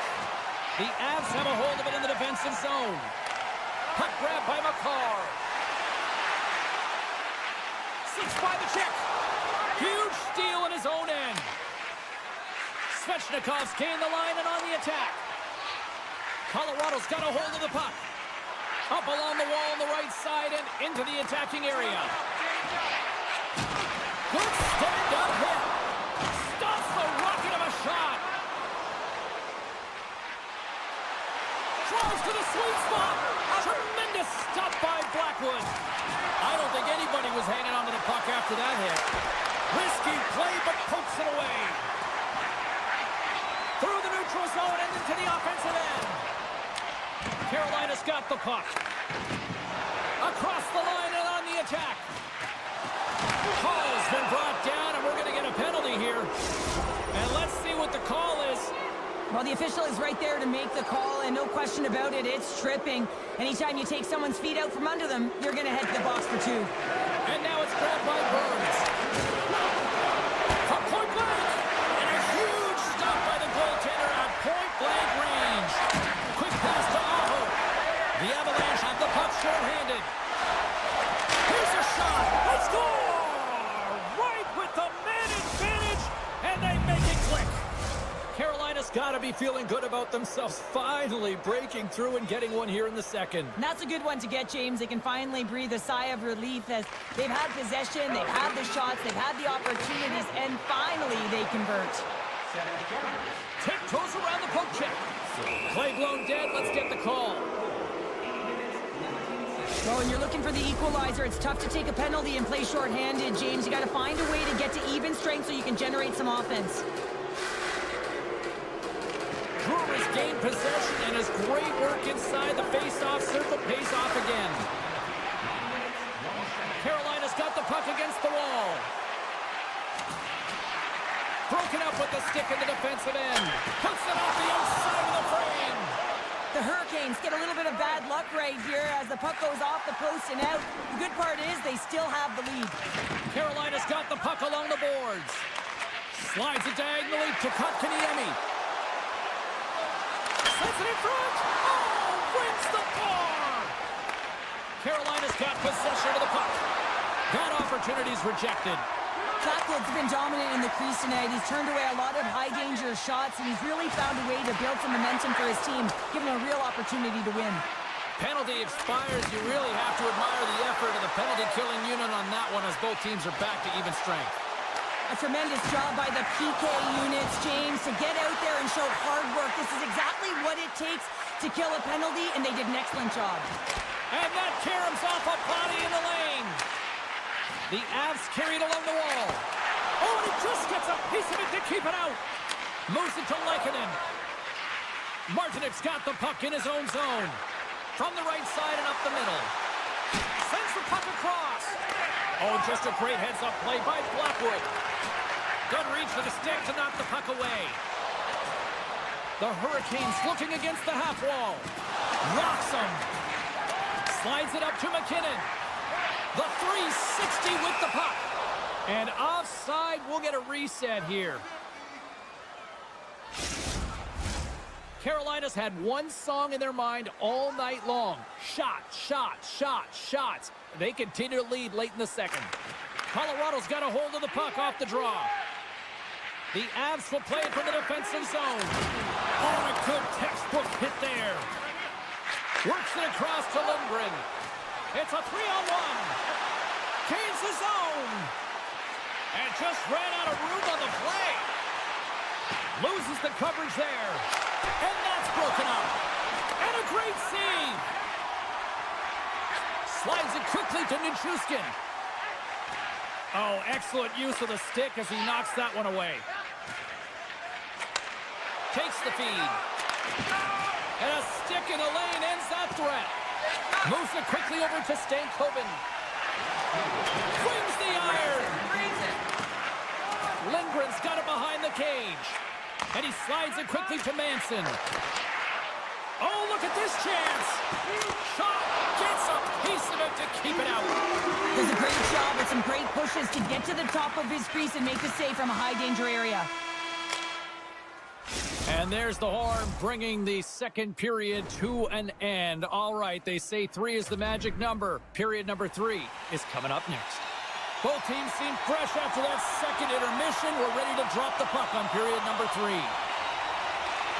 The Avs have a hold of it in the defensive zone. Puck grab by McCarr. Sits by the check. Huge steal in his own end. Svechnikov's gained the line and on the attack. Colorado's got a hold of the puck. Up along the wall on the right side and into the attacking area. Good stand-up hit. Stops the rocket of a shot. Throws to the sweet spot. Tremendous stop by Blackwood. I don't think anybody was hanging on to the puck after that hit. Risky play, but pokes it away. Through the neutral zone and into the offensive end. Carolina's got the puck. Across the line and on the attack. Hall's been brought down, and we're going to get a penalty here. And let's see what the call is. Well, the official is right there to make the call, and no question about it, it's tripping. Anytime you take someone's feet out from under them, you're going to head to the box for two. And now it's grabbed by Burns. From point blank. And a huge stop by the goaltender at point blank range. Quick pass to Aho. The Avalanche have the puck short-handed. Here's a shot. They score! Right with the man advantage, and they make it click. Carolina's got to be feeling good about themselves, finally breaking through and getting one here in the second. And that's a good one to get, James. They can finally breathe a sigh of relief as they've had possession, they've had the shots, they've had the opportunities, and finally they convert. Tiptoes around the poke check. Play blown dead. Let's get the call. Well, when you're looking for the equalizer, it's tough to take a penalty and play shorthanded, James. You got to find a way to get to even strength so you can generate some offense. Brewer's gained possession, and his great work inside the face-off circle pays off again. Carolina's got the puck against the wall. Broken up with the stick in the defensive end. Puts it off the outside of the frame. The Hurricanes get a little bit of bad luck right here as the puck goes off the post and out. The good part is they still have the lead. Carolina's got the puck along the boards. Slides it diagonally to Kotkaniemi. Sets it in front. Oh, wins the bar. Carolina's got possession of the puck. That opportunity's rejected. Blackwood's been dominant in the crease tonight. He's turned away a lot of high-danger shots, and he's really found a way to build some momentum for his team, giving him a real opportunity to win. Penalty expires. You really have to admire the effort of the penalty-killing unit on that one as both teams are back to even strength. A tremendous job by the PK units, James, to get out there and show hard work. This is exactly what it takes to kill a penalty, and they did an excellent job. And that caroms off a body in the lane. The Avs carried along the wall. Oh, and he just gets a piece of it to keep it out. Moves it to Lehkonen. Martinek's got the puck in his own zone. From the right side and up the middle. Sends the puck across. Oh, just a great heads-up play by Blackwood. Good reach to the stick to knock the puck away. The Hurricanes looking against the half wall. Rocks him. Slides it up to McKinnon. The 360 with the puck. And offside, we'll get a reset here. Carolina's had one song in their mind all night long. Shot, shot, shot, shots. They continue to lead late in the second. Colorado's got a hold of the puck off the draw. The Avs will play it from the defensive zone. Oh, a good textbook hit there. Works it across to Lindgren. It's a 3-on-1. Gains the zone. And just ran out of room on the play. Loses the coverage there. And that's broken up. And a great save. Slides it quickly to Nichushkin. Oh, excellent use of the stick as he knocks that one away. Takes the feed. And a stick in the lane ends that threat. Moves it quickly over to Stankoven. Swings the iron. Lindgren's got it behind the cage. And he slides it quickly to Manson. Oh, look at this chance. Shot. Gets a piece of it to keep it out. Does a great job with some great pushes to get to the top of his crease and make the save from a high-danger area. And there's the horn bringing the second period to an end. All right, they say 3 is the magic number. Period number 3 is coming up next. Both teams seem fresh after that second intermission. We're ready to drop the puck on period number 3.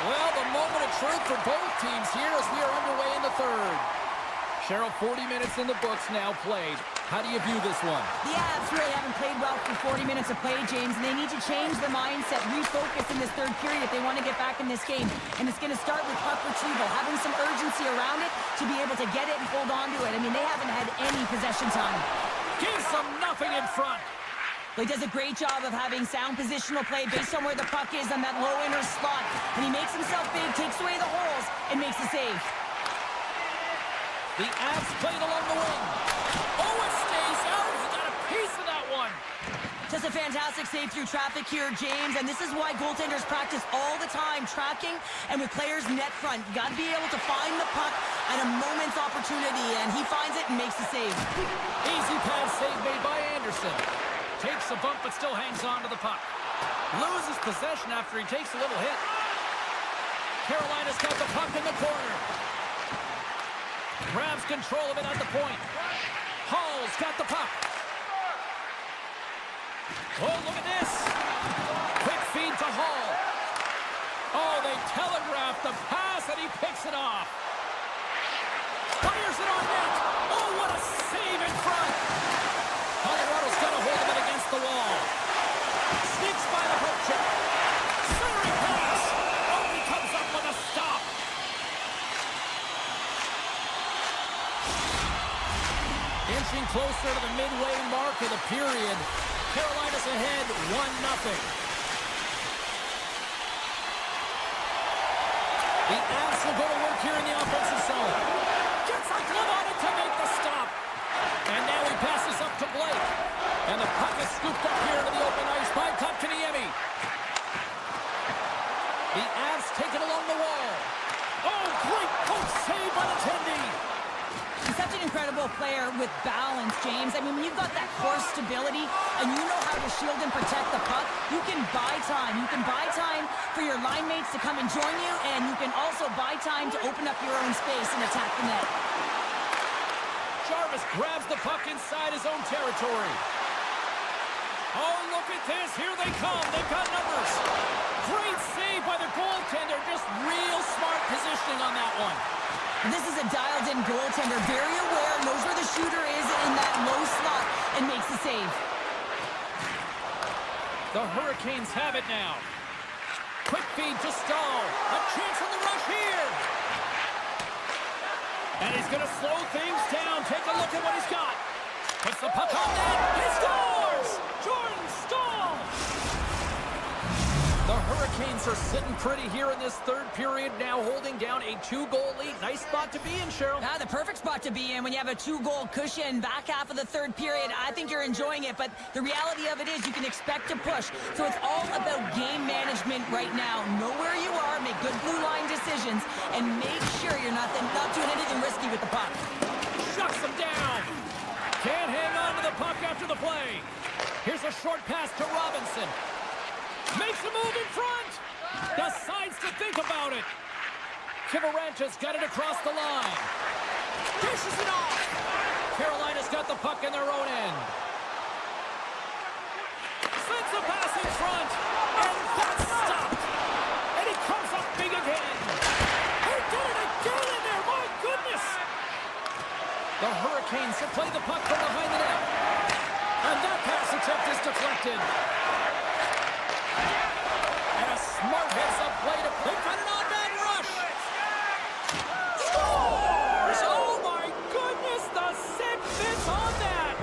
Well, the moment of truth for both teams here as we are underway in the third. Cheryl, 40 minutes in the books now played. How do you view this one? The Avs really haven't played well for 40 minutes of play, James, and they need to change the mindset, refocus in this third period if they want to get back in this game. And it's going to start with puck retrieval, having some urgency around it to be able to get it and hold on to it. I mean, they haven't had any possession time. Gives them nothing in front. He does a great job of having sound positional play based on where the puck is on that low inner slot. And he makes himself big, takes away the holes, and makes the save. The Avs played along the wing. Oh, it stays out. He got a piece of that one. Just a fantastic save through traffic here, James. And this is why goaltenders practice all the time, tracking and with players net front. You got to be able to find the puck at a moment's opportunity, and he finds it and makes the save. Easy pass save made by Anderson. Takes a bump but still hangs on to the puck. Loses possession after he takes a little hit. Carolina's got the puck in the corner. Grabs control of it at the point. Hall's got the puck. Oh, look at this. Quick feed to Hall. Oh, they telegraphed the pass and he picks it off. Fires it on net. Oh, what a save in front. Colorado's got a hold of it against the wall. Sneaks by the hook check. Centering pass. Oh, he comes up with a stop. Inching closer to the midway mark of the period. Carolina's ahead 1-0. The Avs will go to work here in the offensive zone. Gets a glove on it to make the stop. And now he passes up to Blake. And the puck is scooped up here to the open ice by Kotkaniemi. The Avs take it along the wall. Oh, great poke save by the Tendy. He's such an incredible player with balance, James. I mean, when you've got that core stability and you know how to shield and protect the puck, you can buy time. You can buy time for your line mates to come and join you, and you can also buy time to open up your own space and attack the net. Jarvis grabs the puck inside his own territory. Oh, look at this. Here they come. They've got numbers. Great save by the goaltender. Just real smart positioning on that one. This is a dialed-in goaltender, very aware, knows where the shooter is in that low slot, and makes the save. The Hurricanes have it now. Quick feed to Stahl. A chance on the rush here. And he's going to slow things down. Take a look at what he's got. Puts the puck on net. He scores! Jordan Stahl! The Hurricanes are sitting pretty here in this third period, now holding down a 2-goal lead. Nice spot to be in, Cheryl. The perfect spot to be in when you have a 2-goal cushion back half of the third period. I think you're enjoying it, but the reality of it is you can expect to push. So it's all about game management right now. Know where you are, make good blue line decisions, and make sure you're not doing anything risky with the puck. Shucks him down. Can't hang on to the puck after the play. Here's a short pass to Robinson. Makes a move in front. Decides to think about it. Kivarancha's got it across the line. Dishes it off. Carolina's got the puck in their own end. Sends a pass in front. And that's stopped. And he comes up big again. He did it again in there. My goodness. The Hurricanes have played the puck from behind the net. And that pass attempt is deflected. And a smart heads-up play to pick on an on-man rush. Scores! Oh my goodness, the sick fits on that.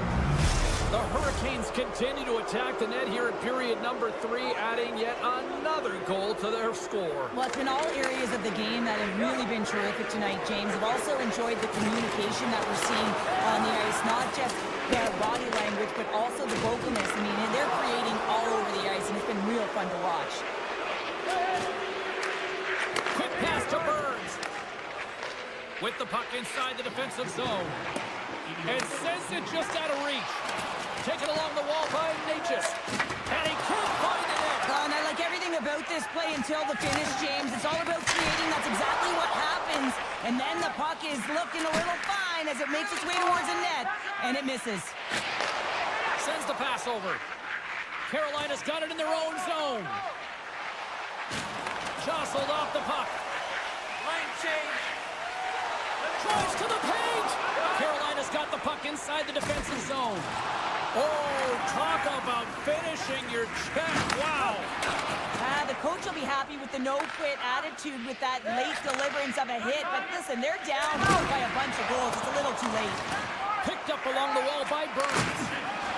The Hurricanes continue to attack the net here in period number 3, adding yet another goal to their score. Well, it's been all areas of the game that have really been terrific tonight, James. I've also enjoyed the communication that we're seeing on the ice, not just their body language, but also the vocalness. I mean, they're creating all over the ice, and it's been real fun to watch. Quick pass to Burns. With the puck inside the defensive zone. And sends it just out of reach. Taken along the wall by Natchez. And he can't find the net. And I like everything about this play until the finish, James. It's all about creating. That's exactly what happens. And then the puck is looking a little fine as it makes its way towards the net. And it misses. Sends the pass over. Carolina's got it in their own zone. Jostled off the puck. Line change. Drives to the paint. Carolina's got the puck inside the defensive zone. Oh, talk about finishing your check. Wow. The coach will be happy with the no-quit attitude with that late deliverance of a hit. But listen, they're down by a bunch of goals. It's a little too late. Picked up along the wall by Burns.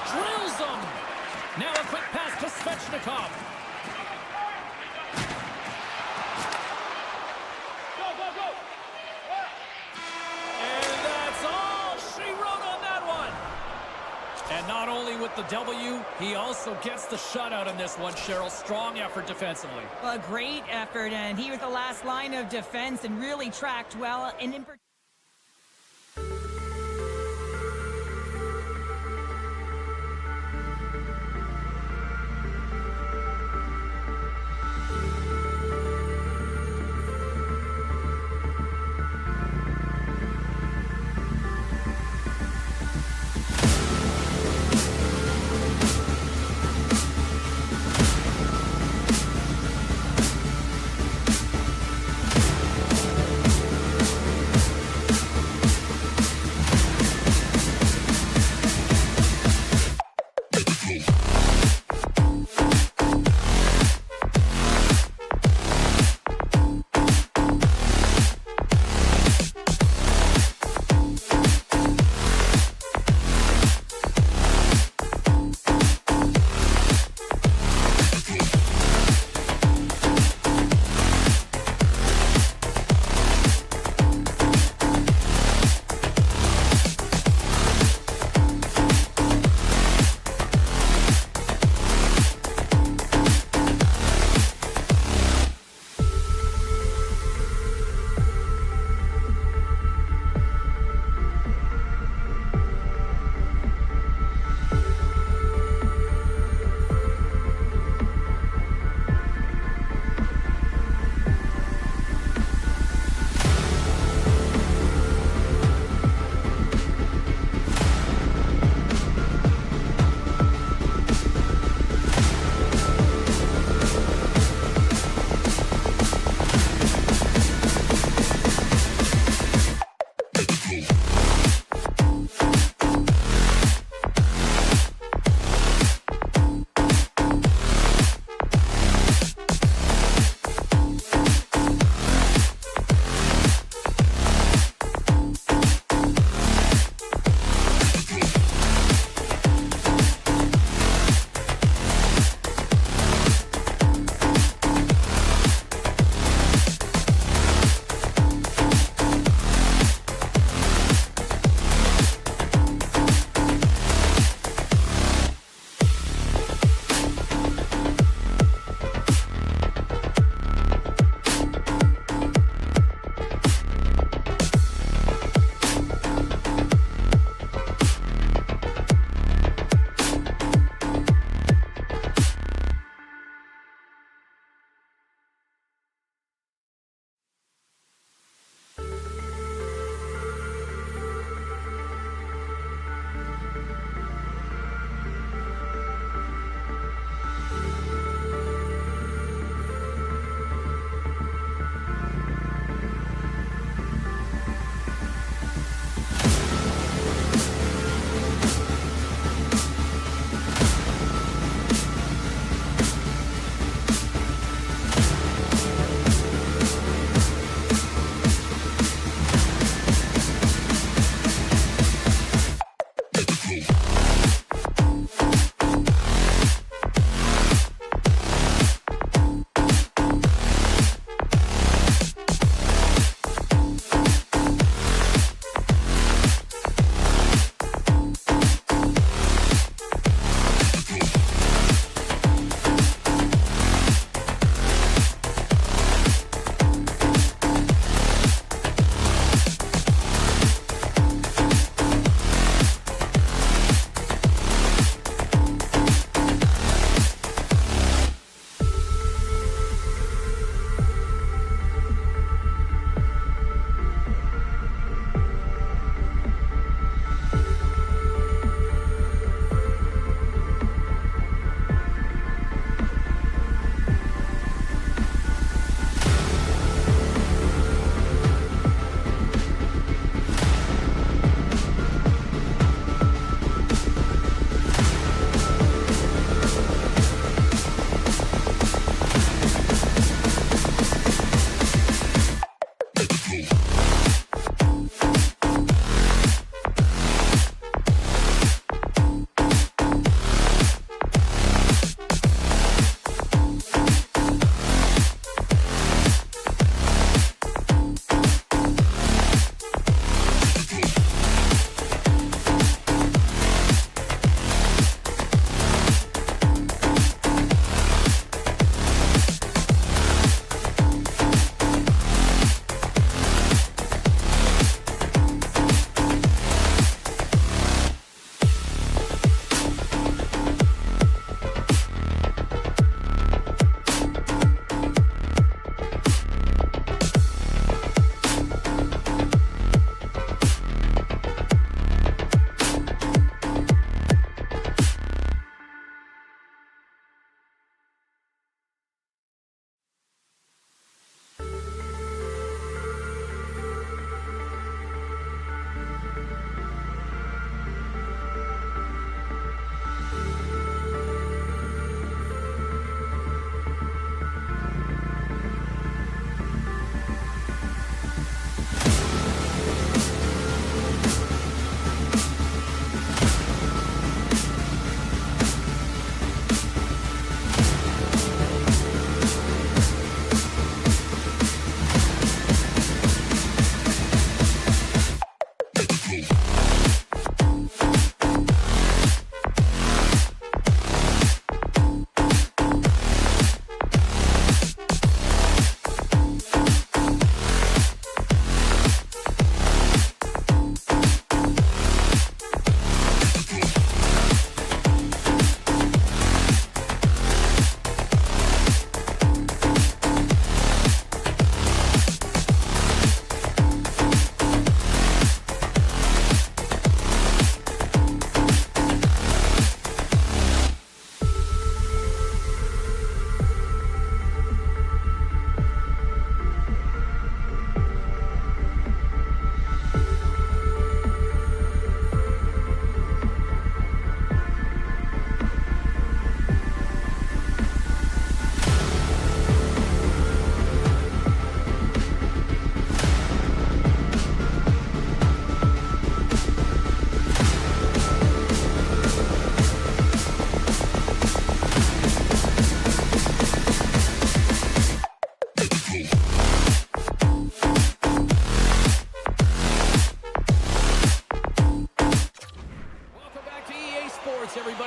Drills them. Now a quick pass to Svechnikov. And that's all she wrote on that one. And not only with the W, he also gets the shutout in this one, Cheryl. Strong effort defensively. Well, a great effort, and he was the last line of defense and really tracked well. And in particular,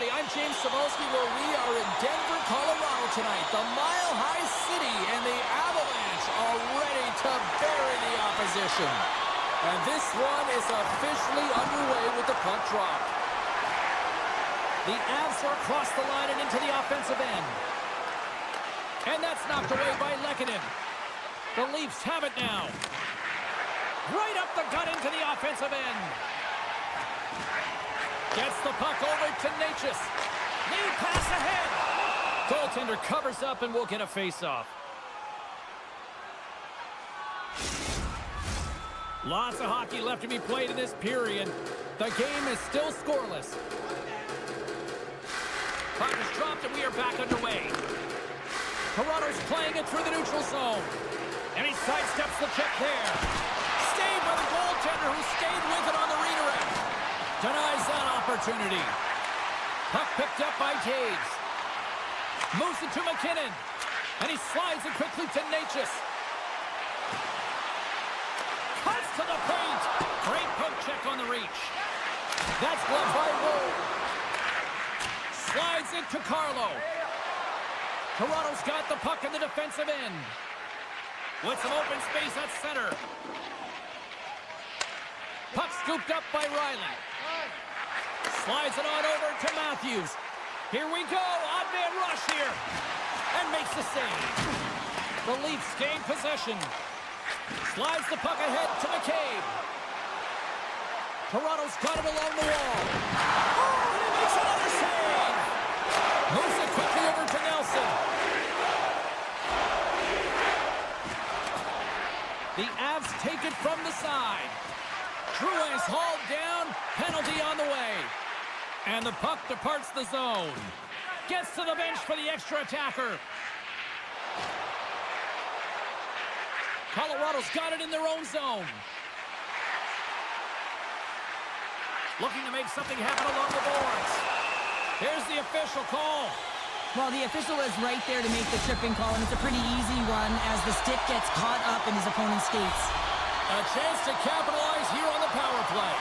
everybody. I'm James Cebulski, where we are in Denver, Colorado tonight. The Mile High City and the Avalanche are ready to bury the opposition. And this one is officially underway with the puck drop. The Avs are across the line and into the offensive end. And that's knocked away by Lehkonen. The Leafs have it now. Right up the gut into the offensive end. Gets the puck over to Natchez. Lead pass ahead. Goaltender covers up and will get a face-off. Lots of hockey left to be played in this period. The game is still scoreless. Puck is dropped and we are back underway. Toronto's playing it through the neutral zone. And he sidesteps the check there. Saved by the goaltender who stayed with it on the redirect. Denies that opportunity. Puck picked up by Taves. Moves it to McKinnon. And he slides it quickly to Natchez. Cuts to the paint. Great poke check on the reach. That's blocked by Wood. Slides it to Carlo. Toronto's got the puck in the defensive end. With some open space at center. Puck scooped up by Riley. Slides it on over to Matthews. Here we go. Odd man rush here. And makes the save. The Leafs gain possession. Slides the puck ahead to McCabe. Toronto's got it along the wall. Oh, and he makes another save. Moves it quickly over to Nelson. The Avs take it from the side. Drouin's hauled down. Penalty on the way. And the puck departs the zone. Gets to the bench for the extra attacker. Colorado's got it in their own zone. Looking to make something happen along the boards. Here's the official call. Well, the official is right there to make the tripping call, and it's a pretty easy one as the stick gets caught up in his opponent's skates. A chance to capitalize here on the power play.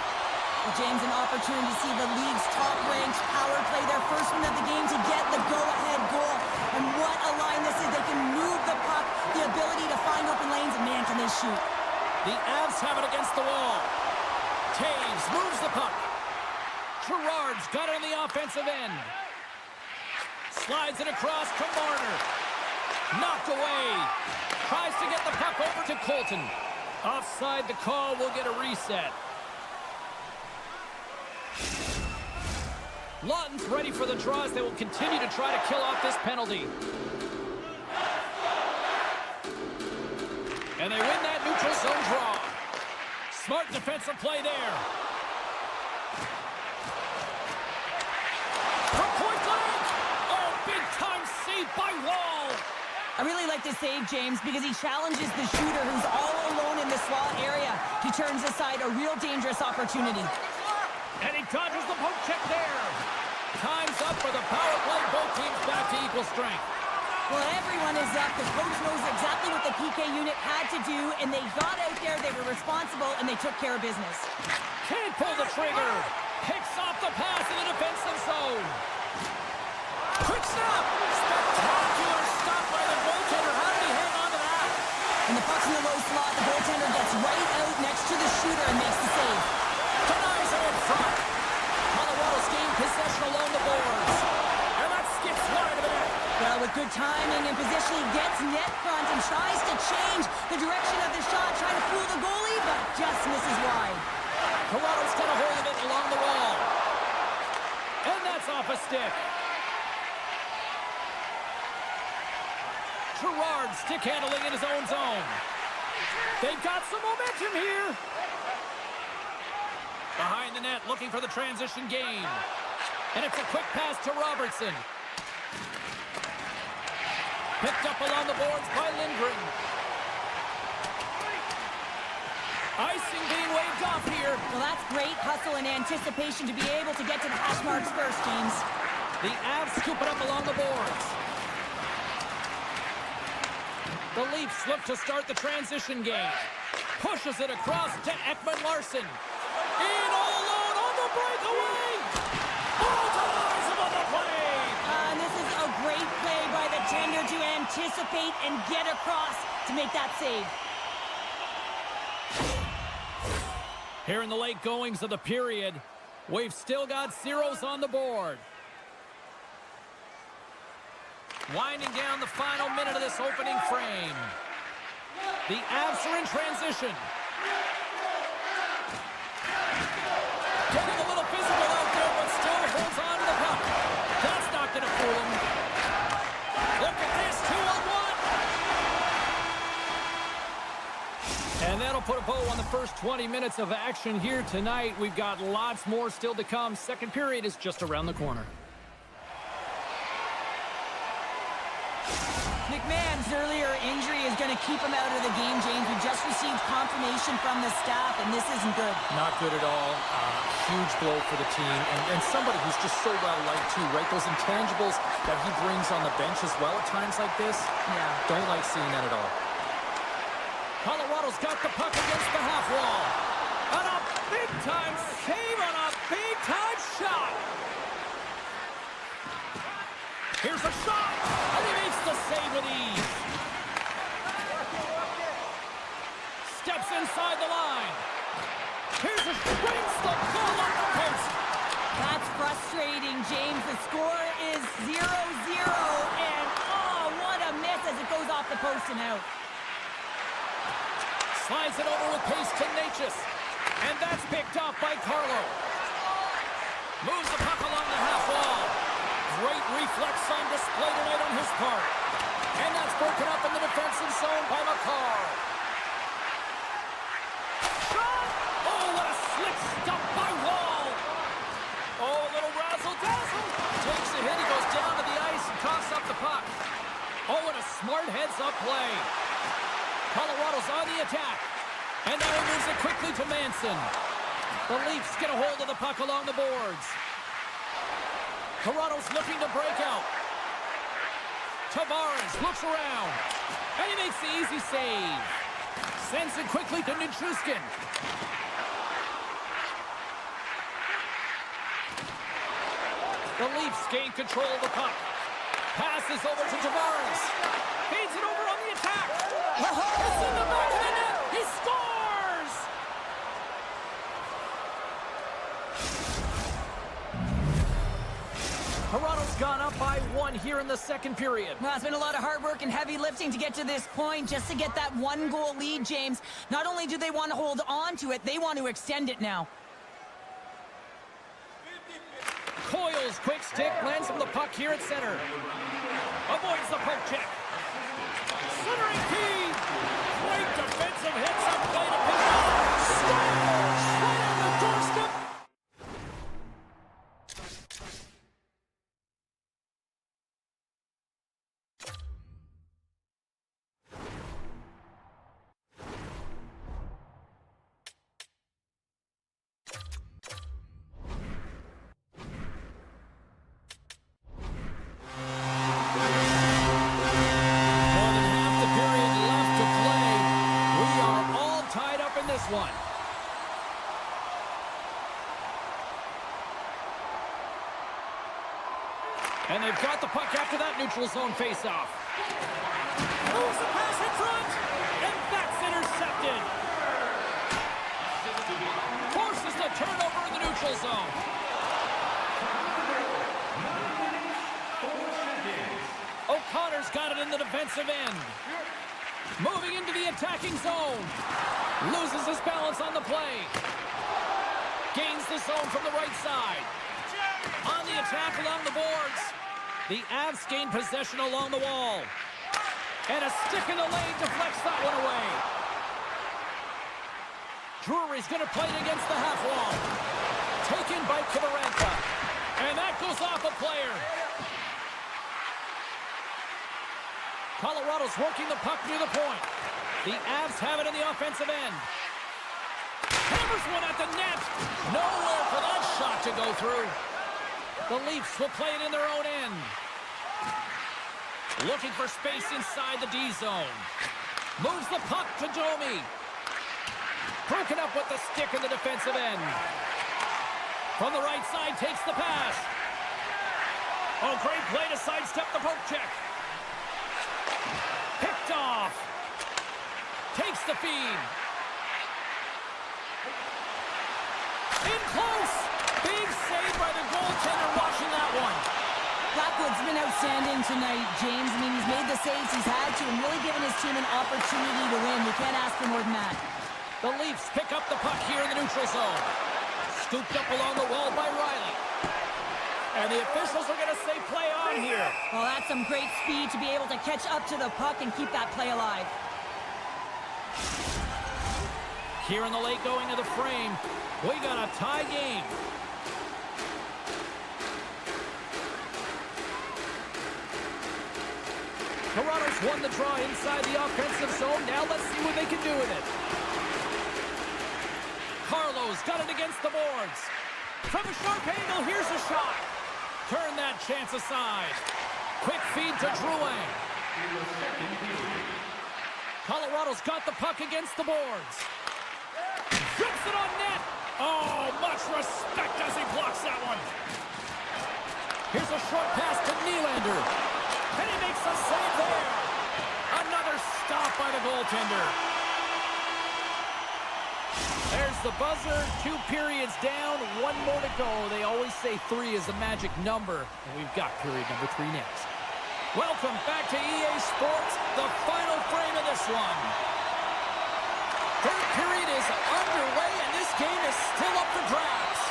Well, James, an opportunity to see the league's top-ranked power play, their first one of the game to get the go-ahead goal. And what a line this is. They can move the puck, the ability to find open lanes, and man, can they shoot. The Avs have it against the wall. Taves moves the puck. Gerard's got it on the offensive end. Slides it across to Marner. Knocked away. Tries to get the puck over to Colton. Offside the call. Will get a reset. Lawton's ready for the draw as they will continue to try to kill off this penalty. And they win that neutral zone draw. Smart defensive play there. From point blank. Oh, big time save by Wall. I really like the save, James, because he challenges the shooter who's all alone in the slot area. He turns aside a real dangerous opportunity. And he dodges the poke check there. Time's up for the power play. Both teams back to equal strength. Well, everyone is up. The coach knows exactly what the PK unit had to do, and they got out there, they were responsible, and they took care of business. Can't pull the trigger. Picks off the pass in the defensive zone. Quick stop. Spectacular stop by the goaltender. How did he hang on to that? And the puck's in the low slot. The goaltender gets right out next to the shooter and makes the save. Denies it in front. Colorado's gained possession along the boards. And that skips wide of the net. Well, with good timing and position, he gets net front and tries to change the direction of the shot, trying to fool the goalie, but just misses wide. Toronto's got a hold of it along the wall. And that's off a stick. Gerard stick handling in his own zone. They've got some momentum here. Behind the net, looking for the transition game. And it's a quick pass to Robertson. Picked up along the boards by Lindgren. Icing being waved off here. Well, that's great hustle and anticipation to be able to get to the hash marks first, James. The Avs scoop it up along the boards. The Leafs look to start the transition game. Pushes it across to Ekman-Larsson. In all alone on the breakaway. Oh, denies him on the anticipate and get across to make that save. Here in the late goings of the period, we've still got zeros on the board. Winding down the final minute of this opening frame. The Avs are in transition. Getting a little physical out there, but still holds on to the puck. That's not going to fool him. Look at this, 2-on-1. And that'll put a bow on the first 20 minutes of action here tonight. We've got lots more still to come. Second period is just around the corner. McMahon's earlier injury is going to keep him out of the game, James. We just received confirmation from the staff, and this isn't good. Not good at all. Huge blow for the team. And somebody who's just so well-liked, too, right? Those intangibles that he brings on the bench as well at times like this. Yeah. Don't like seeing that at all. Colorado's got the puck against the half wall. And a big-time save on a big-time shot. Here's a shot, and he makes the save with ease. Steps inside the line. Here's a straight the goal on the post. That's frustrating, James. The score is 0-0, and oh, what a miss as it goes off the post and out. Slides it over with pace to Natchez, and that's picked up by Carlo. Moves the puck along the half wall. Great reflex on display tonight on his part. And that's broken up in the defensive zone by McCarr. Shot! Oh, what a slick stop by Wall. Oh, a little razzle-dazzle. Takes a hit, he goes down to the ice and coughs up the puck. Oh, and a smart heads-up play. Colorado's on the attack. And now he moves it quickly to Manson. The Leafs get a hold of the puck along the boards. Toronto's looking to break out. Tavares looks around, and he makes the easy save. Sends it quickly to Nichushkin. The Leafs gain control of the puck. Passes over to Tavares. Feeds it over on the attack. It's in the back of the net. He scores! Toronto's gone up by 1 here in the second period. Well, it's been a lot of hard work and heavy lifting to get to this point, just to get that 1-goal lead, James. Not only do they want to hold on to it, they want to extend it now. Coyle's quick stick lands him the puck here at center. Avoids the poke check. Centering feed. Great defensive hits up play to Pinot. Scores! Right on the doorstep. One. And they've got the puck after that neutral zone faceoff. Moves the pass in front, and that's intercepted. Forces the turnover in the neutral zone. O'Connor's got it in the defensive end. Moving into the attacking zone. Loses his balance on the play. Gains the zone from the right side. On the attack along the boards. The Avs gain possession along the wall. And a stick in the lane deflects that one away. Drury's going to play it against the half wall. Taken by Kivaranta. And that goes off a player. Colorado's working the puck near the point. The Avs have it in the offensive end. Hammers one at the net. Nowhere for that shot to go through. The Leafs will play it in their own end. Looking for space inside the D zone. Moves the puck to Domi. Broken up with the stick in the defensive end. From the right side, takes the pass. Oh, great play to sidestep the poke check. off. Takes the feed. In close. Big save by the goaltender watching that one. Blackwood's been outstanding tonight, James. I mean, he's made the saves he's had to and really given his team an opportunity to win. You can't ask for more than that. The Leafs pick up the puck here in the neutral zone. Scooped up along the wall by Riley. And the officials are going to say play on here. Well, that's some great speed to be able to catch up to the puck and keep that play alive. Here in the late going of the frame, we got a tie game. Toronto's won the draw inside the offensive zone. Now let's see what they can do with it. Carlo's got it against the boards. From a sharp angle, here's a shot. Turn that chance aside. Quick feed to Drouin. Colorado's got the puck against the boards. Drips it on net. Oh, much respect as he blocks that one. Here's a short pass to Nylander. And he makes a save there. Another stop by the goaltender. There's the buzzer. 2 periods down. 1 more to go. They always say 3 is a magic number. And we've got period number 3 next. Welcome back to EA Sports. The final frame of this one. Third period is underway, and this game is still up for grabs.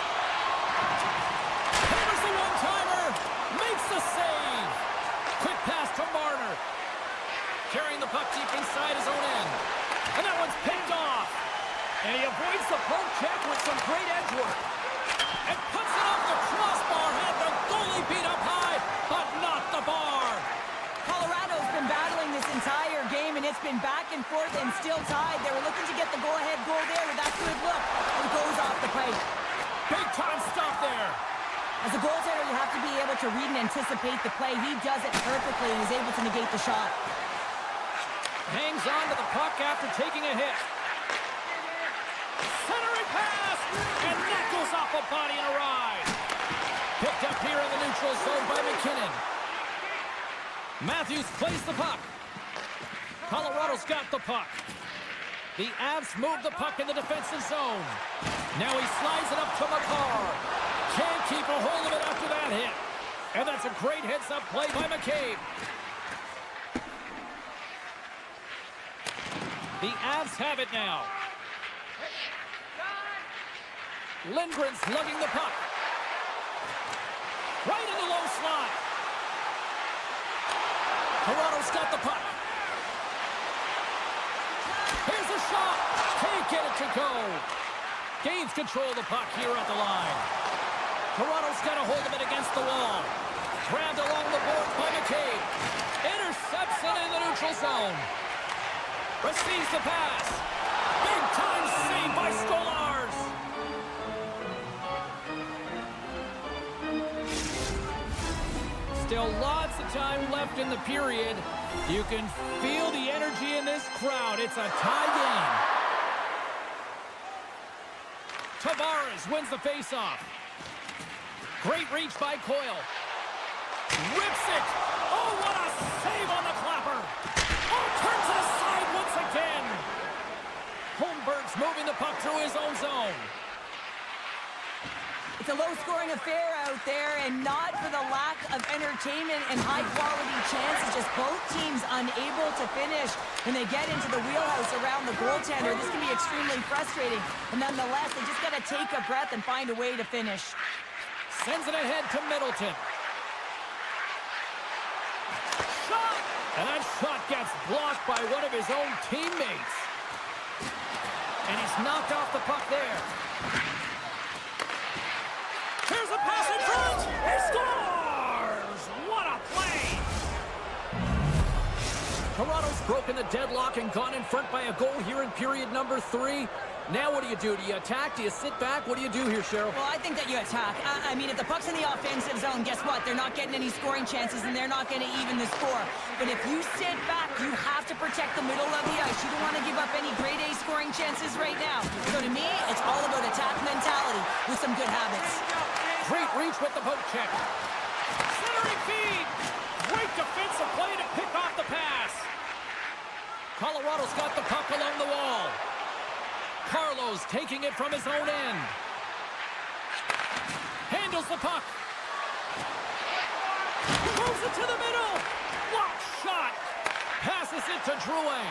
Hammers the one-timer. Makes the save. Quick pass to Marner. Carrying the puck deep inside his own end. And that one's picked off. And he avoids the poke check with some great edge work. And puts it off the crossbar. Had the goalie beat up high, but not the bar. Colorado's been battling this entire game, and it's been back and forth and still tied. They were looking to get the go-ahead goal there with that good look. It goes off the pipe. Big time stop there. As a goaltender, you have to be able to read and anticipate the play. He does it perfectly and is able to negate the shot. Hangs on to the puck after taking a hit. Centering pass, and that goes off a body and a ride. Picked up here in the neutral zone by McKinnon. Matthews plays the puck. Colorado's got the puck. The Avs move the puck in the defensive zone. Now he slides it up to McCarr. Can't keep a hold of it after that hit. And that's a great heads-up play by McCabe. The Avs have it now. Lindgren's lugging the puck. Right in the low slot. Toronto's got the puck. Here's a shot. Can't get it to go. Gains control of the puck here at the line. Toronto's got a hold of it against the wall. Grabbed along the boards by McCabe. Intercepts it in the neutral zone. Receives the pass. Big time save by Skwara. Still lots of time left in the period. You can feel the energy in this crowd. It's a tie game. Tavares wins the faceoff. Great reach by Coyle. Rips it. Oh, what a save on the clapper. Oh, turns it aside once again. Holmberg's moving the puck through his own zone. It's a low-scoring affair out there, and not for the lack of entertainment and high-quality chances. Just both teams unable to finish when they get into the wheelhouse around the goaltender. This can be extremely frustrating, and nonetheless, they just got to take a breath and find a way to finish. Sends it ahead to Middleton. Shot! And that shot gets blocked by one of his own teammates. And he's knocked off the puck there. Here's a pass in front! He scores! What a play! Toronto's broken the deadlock and gone in front by a goal here in period number 3. Now what do you do? Do you attack? Do you sit back? What do you do here, Cheryl? Well, I think that you attack. I mean, if the puck's in the offensive zone, guess what? They're not getting any scoring chances, and they're not going to even the score. But if you sit back, you have to protect the middle of the ice. You don't want to give up any grade A scoring chances right now. So to me, it's all about attack mentality with some good habits. Great reach with the poke check. Centering feed. Great defensive play to pick off the pass. Colorado's got the puck along the wall. Carlos taking it from his own end. Handles the puck. Moves it to the middle. Block shot. Passes it to Drouin.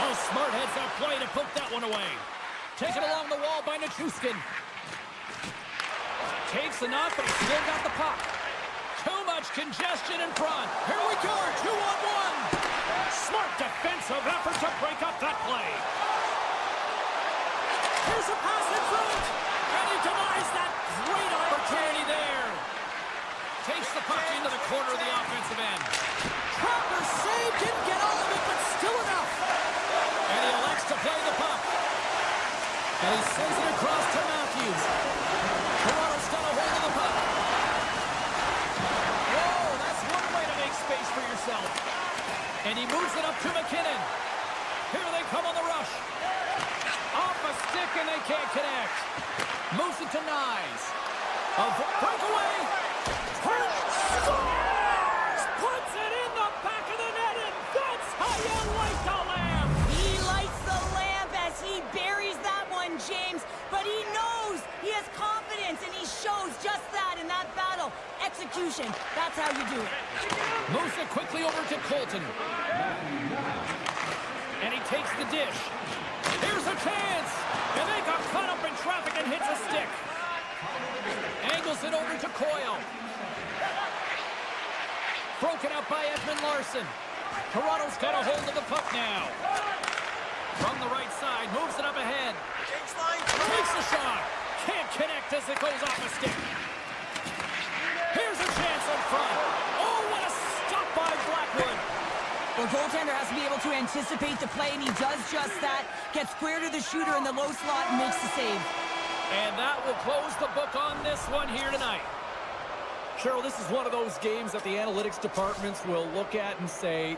Oh, smart heads up play to put that one away. Taken along the wall by Nichushkin. Takes the knock, but he's still got the puck. Too much congestion in front. Here we go, 2-on-1. Smart defensive effort to break up that play. Here's a pass in front. And he denies that great opportunity there. Takes the puck into the corner of the offensive end. Trapper save, didn't get all of it, but still enough. And he elects to play the puck. And he sends it across to Matthews. Toronto's got a hold of the puck. Whoa, that's one way to make space for yourself. And he moves it up to McKinnon. Here they come on the rush. Off a stick and they can't connect. Moves it to Nyes. A breakaway. Scores! Puts it in the back of the net, and that's how you light the lamp. He lights the lamp as he buries that one, James. But he knows he has confidence, and he shows just that in that battle. Execution, that's how you do it. Moves it quickly over to Colton. And he takes the dish. Here's a chance. And they got caught up in traffic and hits a stick. Angles it over to Coyle. Broken up by Edmund Larson. Toronto's got a hold of the puck now. From the right side, moves it up ahead. Takes a shot. Can't connect as it goes off a stick. Here's a chance in front. Oh, what a stop by Blackwood. The goaltender has to be able to anticipate the play, and he does just that. Gets square to the shooter in the low slot and makes the save. And that will close the book on this one here tonight. Cheryl, this is one of those games that the analytics departments will look at and say,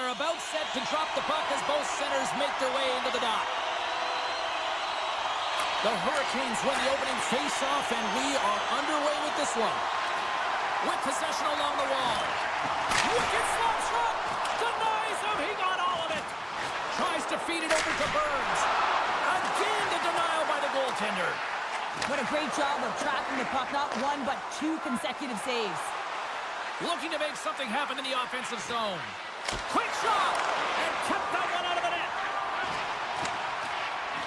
are about set to drop the puck as both centers make their way into the dot. The Hurricanes win the opening face-off, and we are underway with this one. With possession along the wall. Wicked slap shot! Denies him! He got all of it! Tries to feed it over to Burns. Again, the denial by the goaltender. What a great job of tracking the puck. Not one, but two consecutive saves. Looking to make something happen in the offensive zone. Quick shot! And kept that one out of the net.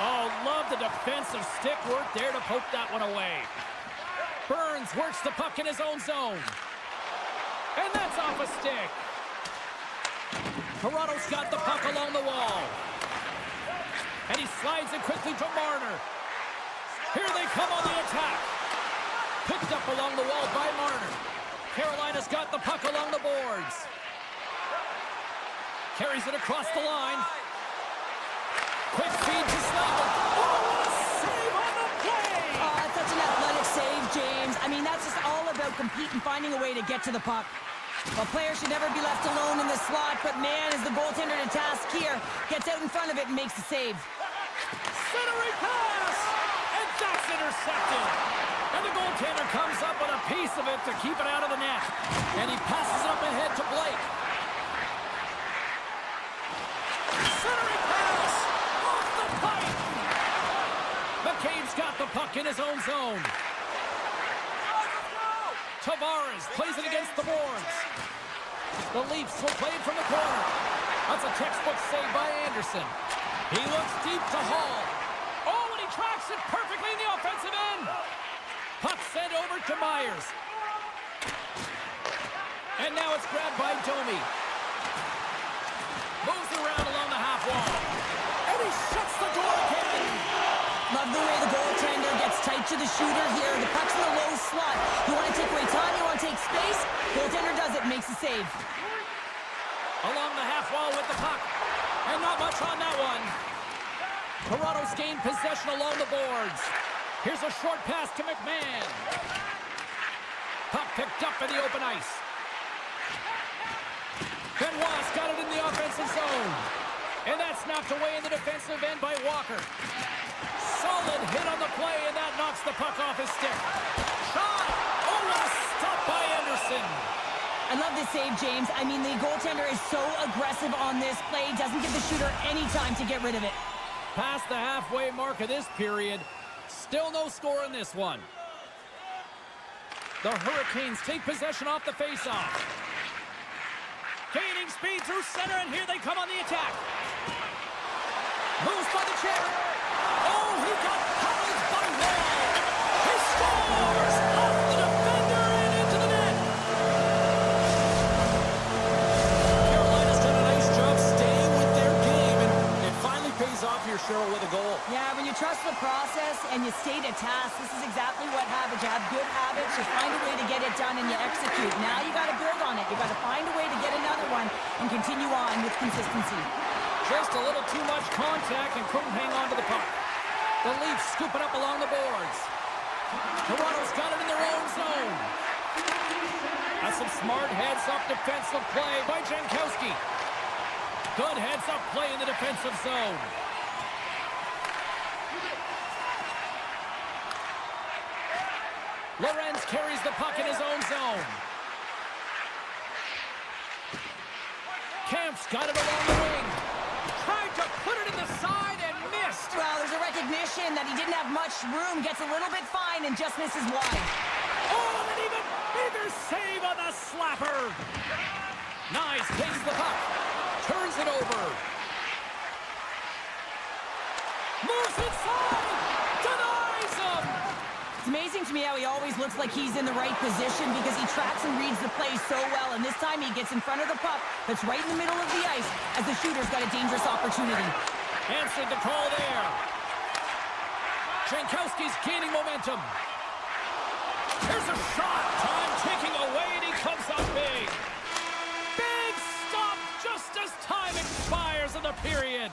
Oh, love the defensive stick work there to poke that one away. Burns works the puck in his own zone. And that's off a stick. Toronto's got the puck along the wall. And he slides it quickly to Marner. Here they come on the attack. Picked up along the wall by Marner. Carolina's got the puck along the boards. Carries it across the line. Quick feed to Snell. Oh, what a save on the play! Oh, that's such an athletic save, James. I mean, that's just all about competing, finding a way to get to the puck. A player should never be left alone in the slot, but man, is the goaltender to task here. Gets out in front of it and makes the save. Centering pass! And that's intercepted. And the goaltender comes up with a piece of it to keep it out of the net. And he passes it up ahead to Blake. Centering pass! Off the pipe! McCabe's got the puck in his own zone. Tavares plays it against the boards. The Leafs will play it from the corner. That's a textbook save by Anderson. He looks deep to Hall. Oh, and he tracks it perfectly in the offensive end. Puck sent over to Myers. And now it's grabbed by Domi. Moves around along the half wall. And he shuts the door again. Love the way the goaltender gets tight to the shooter here. The puck's in the low slot. You want to take away time, you want to take space. Goaltender does it, makes the save. Along the half wall with the puck. And not much on that one. Toronto's gained possession along the boards. Here's a short pass to McMahon. Puck picked up in the open ice. Benoit's got it in the offensive zone. And that's knocked away in the defensive end by Walker. Solid hit on the play, and that knocks the puck off his stick. Shot! Oh, what a stop by Anderson. I love this save, James. I mean, the goaltender is so aggressive on this play. Doesn't give the shooter any time to get rid of it. Past the halfway mark of this period. Still no score in this one. The Hurricanes take possession off the faceoff. Gaining speed through center, and here they come on the attack. Moves by the check. Oh, he got pounded by Wall. He scores! Off the defender and into the net. Carolina's done a nice job staying with their game, and it finally pays off here, Cheryl, with a goal. Yeah, when you trust the process and you stay to task, this is exactly what happens. You have good habits, you find a way to get it done, and you execute. Now you got to build on it. You got to find a way to get another one and continue on with consistency. Just a little too much contact and couldn't hang on to the puck. The Leafs scoop it up along the boards. Toronto's got it in their own zone. That's some smart heads-up defensive play by Jankowski. Good heads-up play in the defensive zone. Lorenz carries the puck in his own zone. Kampf's got it along the wing. Tried to put it in the side and missed. Well, there's a recognition that he didn't have much room. Gets a little bit fine and just misses wide. Oh, and an even bigger save on the slapper. Nice, takes the puck. Turns it over. Moves inside. Denies him. It's amazing to me how he always looks like he's in the right position because he tracks and reads the play so well. And this time he gets in front of the puck that's right in the middle of the ice as the shooter's got a dangerous opportunity. Answered the call there. Jankowski's gaining momentum. Here's a shot. Time ticking away, and he comes up big. Big stop just as time expires in the period.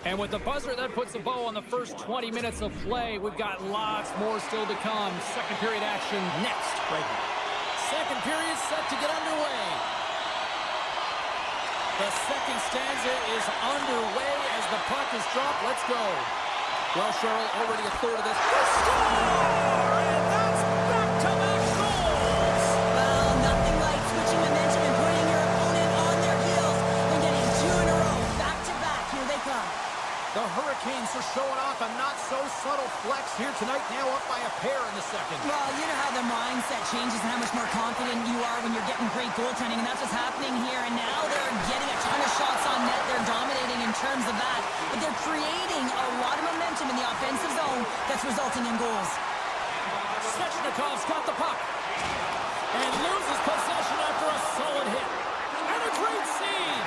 And with the buzzer, that puts a bow on the first 20 minutes of play. We've got lots more still to come. Second period action next, right here. Second period set to get underway. The second stanza is underway as the puck is dropped. Let's go. Well, Cheryl, already a third of this. The score! And that's back-to-back goals! Well, nothing like switching momentum and putting your opponent on their heels and getting two in a row. Back-to-back. Here they come. The Hurricanes are showing off a not-so-subtle flex here tonight, now up by a pair in the second. Well, you know how the mindset changes and how much more confident you are when you're getting great goaltending, and that's what's happening here. And now they're getting a ton of shots on net. They're dominating in terms of that, but they're creating a lot of momentum in the offensive zone that's resulting in goals. Svechnikov's got the puck and loses possession after a solid hit. And a great save!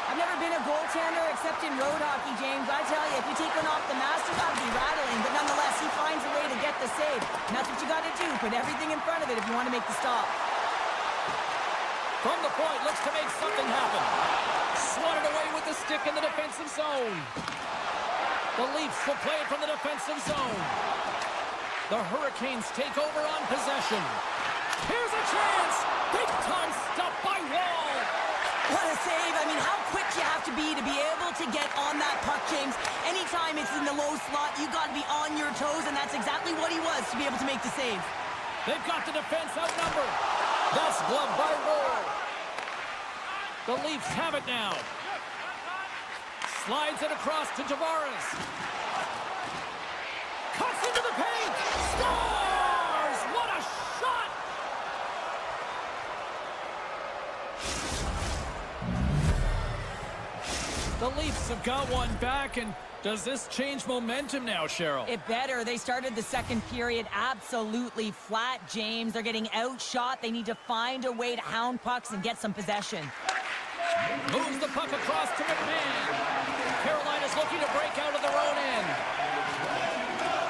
I've never been a goaltender except in road hockey, James. I tell you, if you take one off the mast, you got to be rattling. But nonetheless, he finds a way to get the save. And that's what you got to do. Put everything in front of it if you want to make the stop. From the point, looks to make something happen. Swatted away with the stick in the defensive zone. The Leafs will play it from the defensive zone. The Hurricanes take over on possession. Here's a chance! Big time stop by Wall! What a save. I mean, how quick you have to be able to get on that puck, James. Anytime it's in the low slot, you got to be on your toes, and that's exactly what he was to be able to make the save. They've got the defense outnumbered. That's gloved by Wall. The Leafs have it now. Slides it across to Tavares. Cuts into the paint. Scores! What a shot! The Leafs have got one back, and does this change momentum now, Cheryl? It better. They started the second period absolutely flat, James. They're getting outshot. They need to find a way to hound pucks and get some possession. Moves the puck across to McMahon. Carolina's looking to break out of their own end.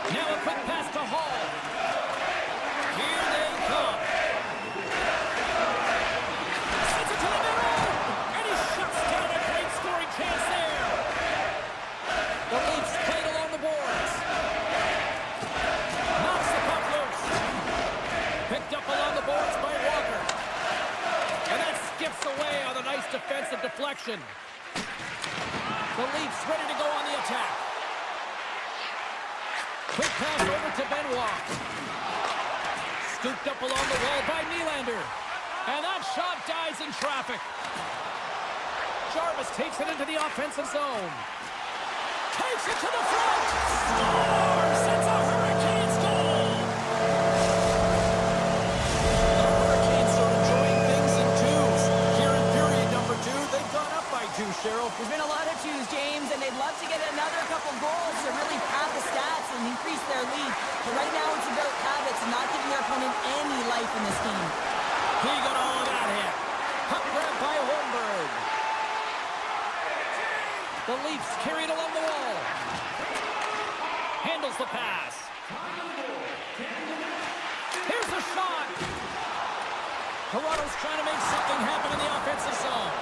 Now a quick pass to Hall. Here they come. Sends it to the middle. And he shuts down a great scoring chance there. The Leafs played along the boards. Knocks the puck loose. Picked up along the boards by Walker. And that skips away on a nice defensive deflection. The Leafs ready to go on the attack. Quick pass over to Benoit. Scooped up along the wall by Nylander. And that shot dies in traffic. Jarvis takes it into the offensive zone. Takes it to the front. Scores! It's a Hurricanes goal! The Hurricanes are enjoying things in twos. Here in period number 2, they've gone up by 2, Cheryl. There's been a lot of twos, James, and they'd love to get another couple goals to really pad the stats and increase their lead. But right now it's about habits and not giving their opponent any life in this game. He got all of that hit. Puck grab by Holmberg. The Leafs carried along the wall. Handles the pass. Here's the shot. Toronto's trying to make something happen in the offensive zone.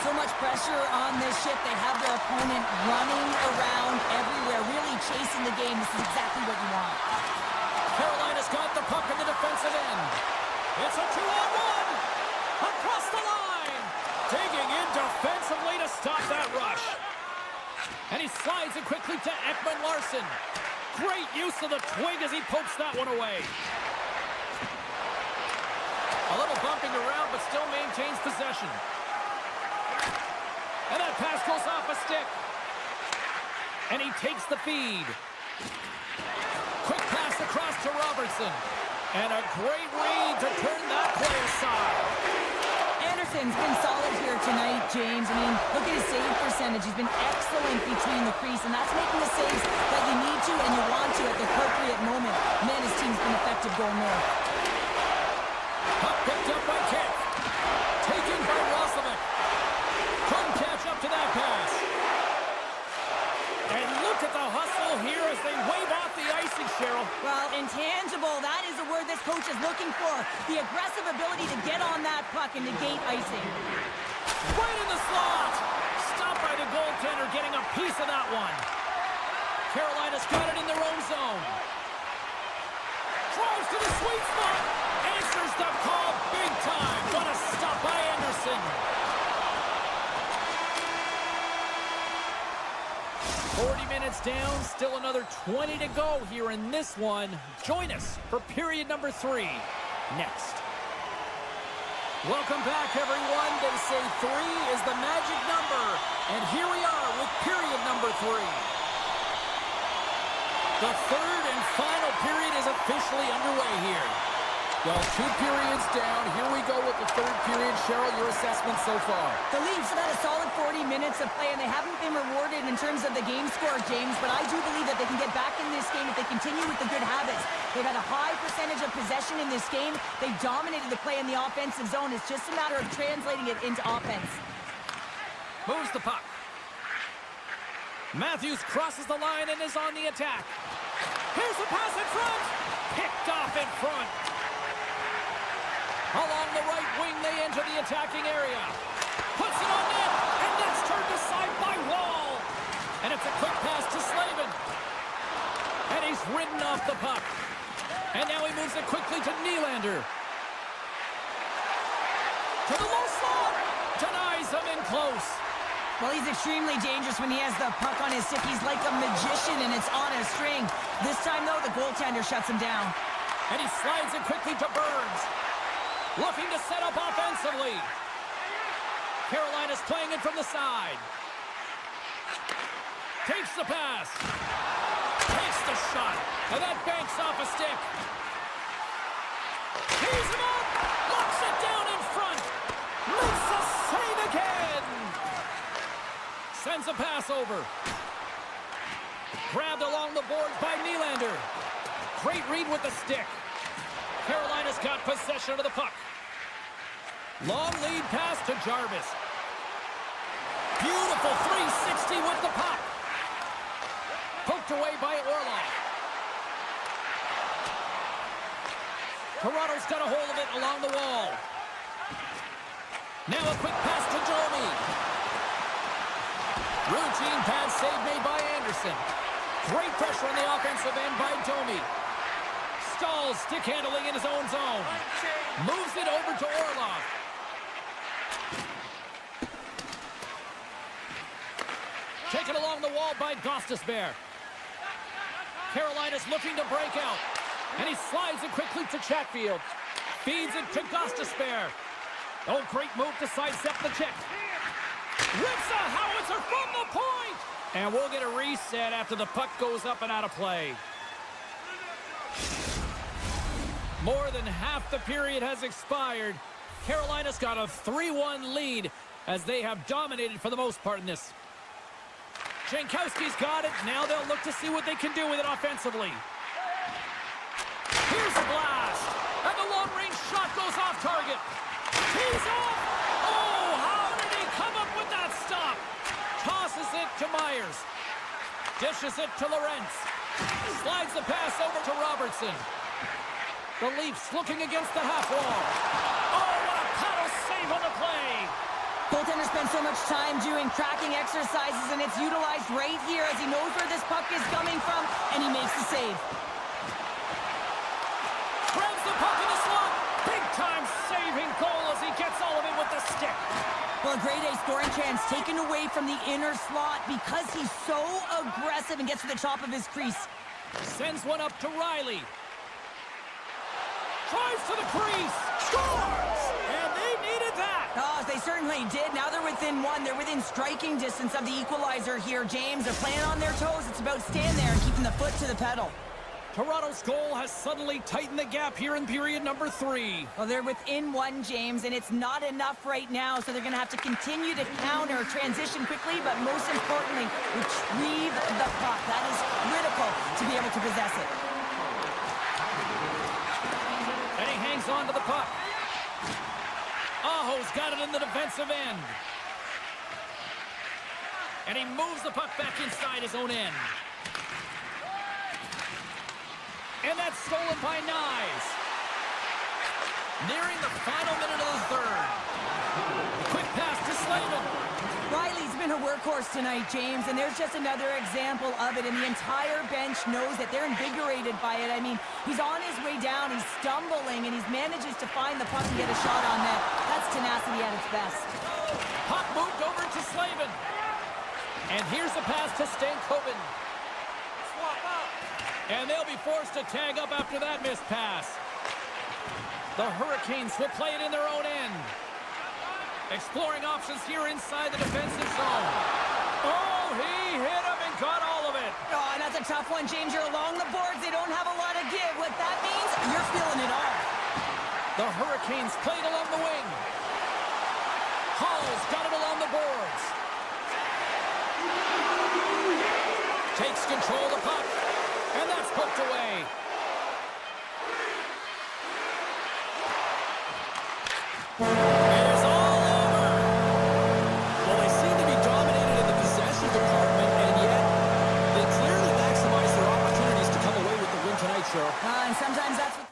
So much pressure on this ship. They have their opponent running around everywhere, really chasing the game. This is exactly what you want. Carolina's got the puck in the defensive end. It's a 2-on-1. Across the line. Digging in defensively to stop that rush. And he slides it quickly to Ekman Larsson. Great use of the twig as he pokes that one away. A little bumping around, but still maintains possession. And that pass goes off a stick. And he takes the feed. Quick pass across to Robertson. And a great read to turn that play aside. Anderson's been solid here tonight, James. I mean, look at his save percentage. He's been excellent between the crease, and that's making the saves that you need to and you want to at the appropriate moment. Man, his team's been effective going north. Puck picked up by Kemp. Taken by Roslovic. Couldn't catch up to that pass. And look at the hustle here as they wave off the icing, Cheryl. Well, intangible, that is the word this coach is looking for. The aggressive ability to get on that puck and negate icing. Right in the slot. Stopped by the goaltender, getting a piece of that one. Carolina's got it in their own zone. Drives to the sweet spot. Answers the call big time. What a stop by Anderson. 40 minutes down, still another 20 to go here in this one. Join us for period number 3 next. Welcome back, everyone. They say 3 is the magic number. And here we are with period number 3. The third and final period is officially underway here. Well, 2 periods down. Here we go with the third period. Cheryl, your assessment so far? The Leafs have had a solid 40 minutes of play, and they haven't been rewarded in terms of the game score, James, but I do believe that they can get back in this game if they continue with the good habits. They've had a high percentage of possession in this game. They dominated the play in the offensive zone. It's just a matter of translating it into offense. Moves the puck. Matthews crosses the line and is on the attack. Here's the pass in front. Picked off in front. Along the right wing, they enter the attacking area. Puts it on net, and that's turned aside by Wall. And it's a quick pass to Slavin. And he's ridden off the puck. And now he moves it quickly to Nylander. To the low slot. Denies him in close. Well, he's extremely dangerous when he has the puck on his stick. He's like a magician, and it's on a string. This time, though, the goaltender shuts him down. And he slides it quickly to Burns. Looking to set up offensively. Carolina's playing it from the side. Takes the pass. Takes the shot. And that banks off a stick. Tees him up. Locks it down in front. Makes a save again. Sends a pass over. Grabbed along the boards by Nylander. Great read with the stick. Carolina's got possession of the puck. Long lead pass to Jarvis. Beautiful 360 with the puck. Poked away by Orlov. Toronto's got a hold of it along the wall. Now a quick pass to Domi. Routine pass save made by Anderson. Great pressure on the offensive end by Domi. Stalls stick handling in his own zone. Moves it over to Orlov. Taken along the wall by Gostisbehere. Carolina's looking to break out. And he slides it quickly to Chatfield. Feeds it to Gostisbehere. Oh, great move to sidestep the check. Rips a howitzer from the point. And we'll get a reset after the puck goes up and out of play. More than half the period has expired. Carolina's got a 3-1 lead as they have dominated for the most part in this. Jankowski's got it. Now they'll look to see what they can do with it offensively. Here's a blast. And the long-range shot goes off target. He's off. Oh, how did he come up with that stop? Tosses it to Myers. Dishes it to Lorentz. Slides the pass over to Robertson. The Leafs looking against the half wall. Oh, what a paddle save on the play. Goaltender spends so much time doing tracking exercises, and it's utilized right here as he knows where this puck is coming from, and he makes the save. Grabs the puck in the slot. Big-time saving goal as he gets all of it with the stick. Well, a grade A scoring chance taken away from the inner slot because he's so aggressive and gets to the top of his crease. Sends one up to Riley. Drives to the crease. Scores! And they needed that. Oh, they certainly did. Now they're within one. They're within striking distance of the equalizer here, James. They're playing on their toes. It's about staying there and keeping the foot to the pedal. Toronto's goal has suddenly tightened the gap here in period number 3. Well, they're within one, James, and it's not enough right now, so they're going to have to continue to counter, transition quickly, but most importantly, retrieve the puck. That is critical to be able to possess it. And he hangs on to the puck. Aho's got it in the defensive end. And he moves the puck back inside his own end. And that's stolen by Nyes. Nearing the final minute of the third. Quick pass to Slavin. Riley's been a workhorse tonight, James, and there's just another example of it, and the entire bench knows that they're invigorated by it. I mean, he's on his way down, he's stumbling, and he manages to find the puck and get a shot on net. That's tenacity at its best. Puck moved over to Slavin. And here's the pass to Stankoven. And they'll be forced to tag up after that missed pass. The Hurricanes will play it in their own end. Exploring options here inside the defensive zone. Oh, he hit him and got all of it. Oh, and that's a tough one, James. You're along the boards. They don't have a lot of give. What that means, you're feeling it all. The Hurricanes played along the wing. Hall's got it along the boards. Takes control of the puck. And that's poked away. It is all over. Well, they seem to be dominated in the possession department, and yet they clearly maximize their opportunities to come away with the win tonight, Cheryl. And sometimes that's what...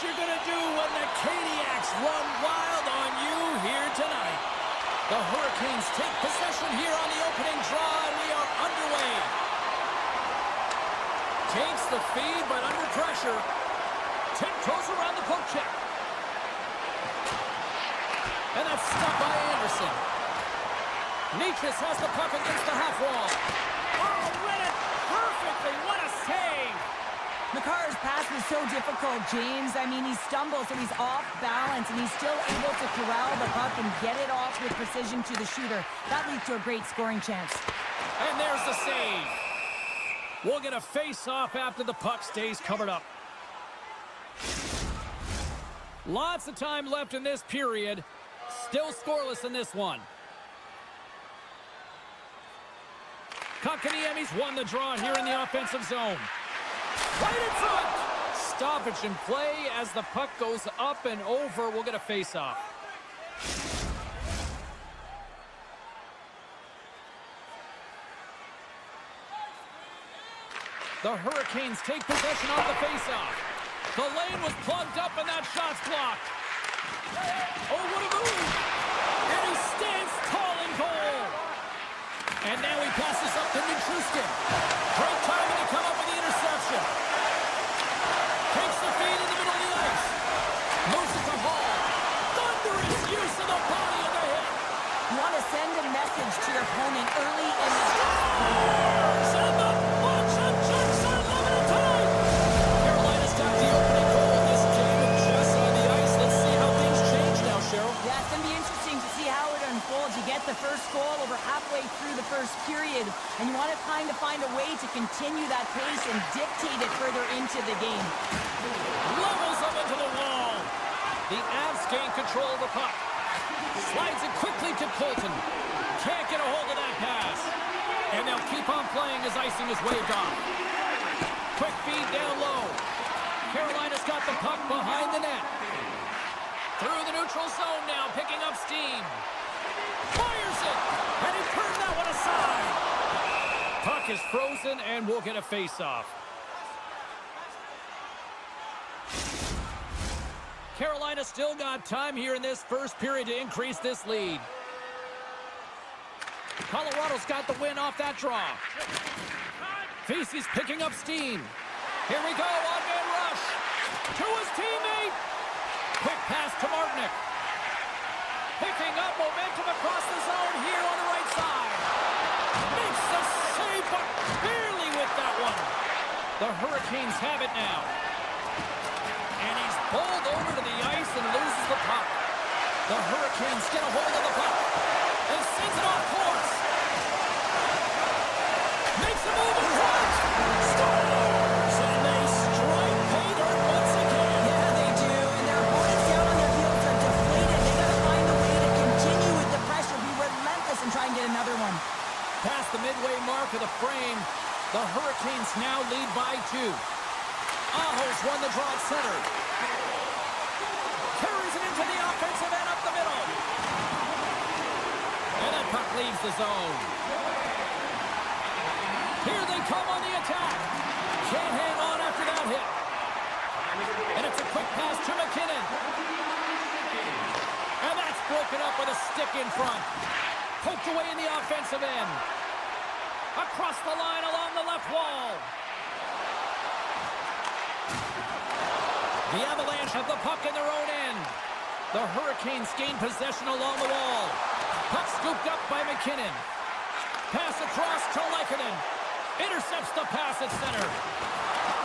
you gonna do when the Caniacs run wild on you here tonight? The Hurricanes take possession here on the opening draw, and we are underway. Takes the feed, but under pressure. Tiptoes around the poke check. And that's stopped by Anderson. Nichas has the puck against the half wall. Oh, read it perfectly. What a save. Makar's pass was so difficult, James. I mean, he stumbles, so he's off balance, and he's still able to corral the puck and get it off with precision to the shooter. That leads to a great scoring chance. And there's the save. We'll get a face-off after the puck stays covered up. Lots of time left in this period. Still scoreless in this one. Kotkaniemi's won the draw here in the offensive zone. Right in front! Stoppage in play as the puck goes up and over. We'll get a face-off. The Hurricanes take possession on the face-off. The lane was plugged up and that shot's blocked. Oh, what a move! And he stands tall in goal. And now he passes up to Nichushkin. Great timing to come up with the interception. Takes the feed in the middle of the ice. Moves it to Hall. Thunderous use of the body of the hit. You want to send a message to your opponent early in the Scores! And the bunch of jerks are loving it tonight. Carolina's got the opening goal in this game with Jess on the ice. Let's see how things change now, Cheryl. Yeah, it's going to be interesting to see how it unfolds. You get the first goal over halfway through the first period, and you want to kind of find a way to continue that pace and dictate it further into the game. Levels up into the wall. The Avs gain control of the puck. Slides it quickly to Colton. Can't get a hold of that pass. And they'll keep on playing as icing is waved off. Quick feed down low. Carolina's got the puck behind the net. Through the neutral zone now, picking up steam. Fires it, and he turned that one aside. Puck is frozen, and we'll get a face-off. Carolina still got time here in this first period to increase this lead. Colorado's got the win off that draw. Vesey's picking up steam. Here we go, on-man rush. To his teammate. Quick pass to Martinic. Picking up momentum across the zone here on the right side. Makes the save, but barely with that one. The Hurricanes have it now. And he's pulled over to the ice and loses the puck. The Hurricanes get a hold of the puck and sends it off course. Makes a move in front. Scores! And they strike pay dirt once again. Yeah, they do. And their opponents down on their heels are deflated. They got to find a way to continue with the pressure, be relentless, and try and get another one. Past the midway mark of the frame, the Hurricanes now lead by 2. Aho's won the draw at center. Carries it into the offensive end up the middle. And that puck leaves the zone. Here they come on the attack. Can't hang on after that hit. And it's a quick pass to McKinnon. And that's broken up with a stick in front. Poked away in the offensive end. Across the line along the left wall. The Avalanche have the puck in their own end. The Hurricanes gain possession along the wall. Puck scooped up by McKinnon. Pass across to Lehkonen. Intercepts the pass at center.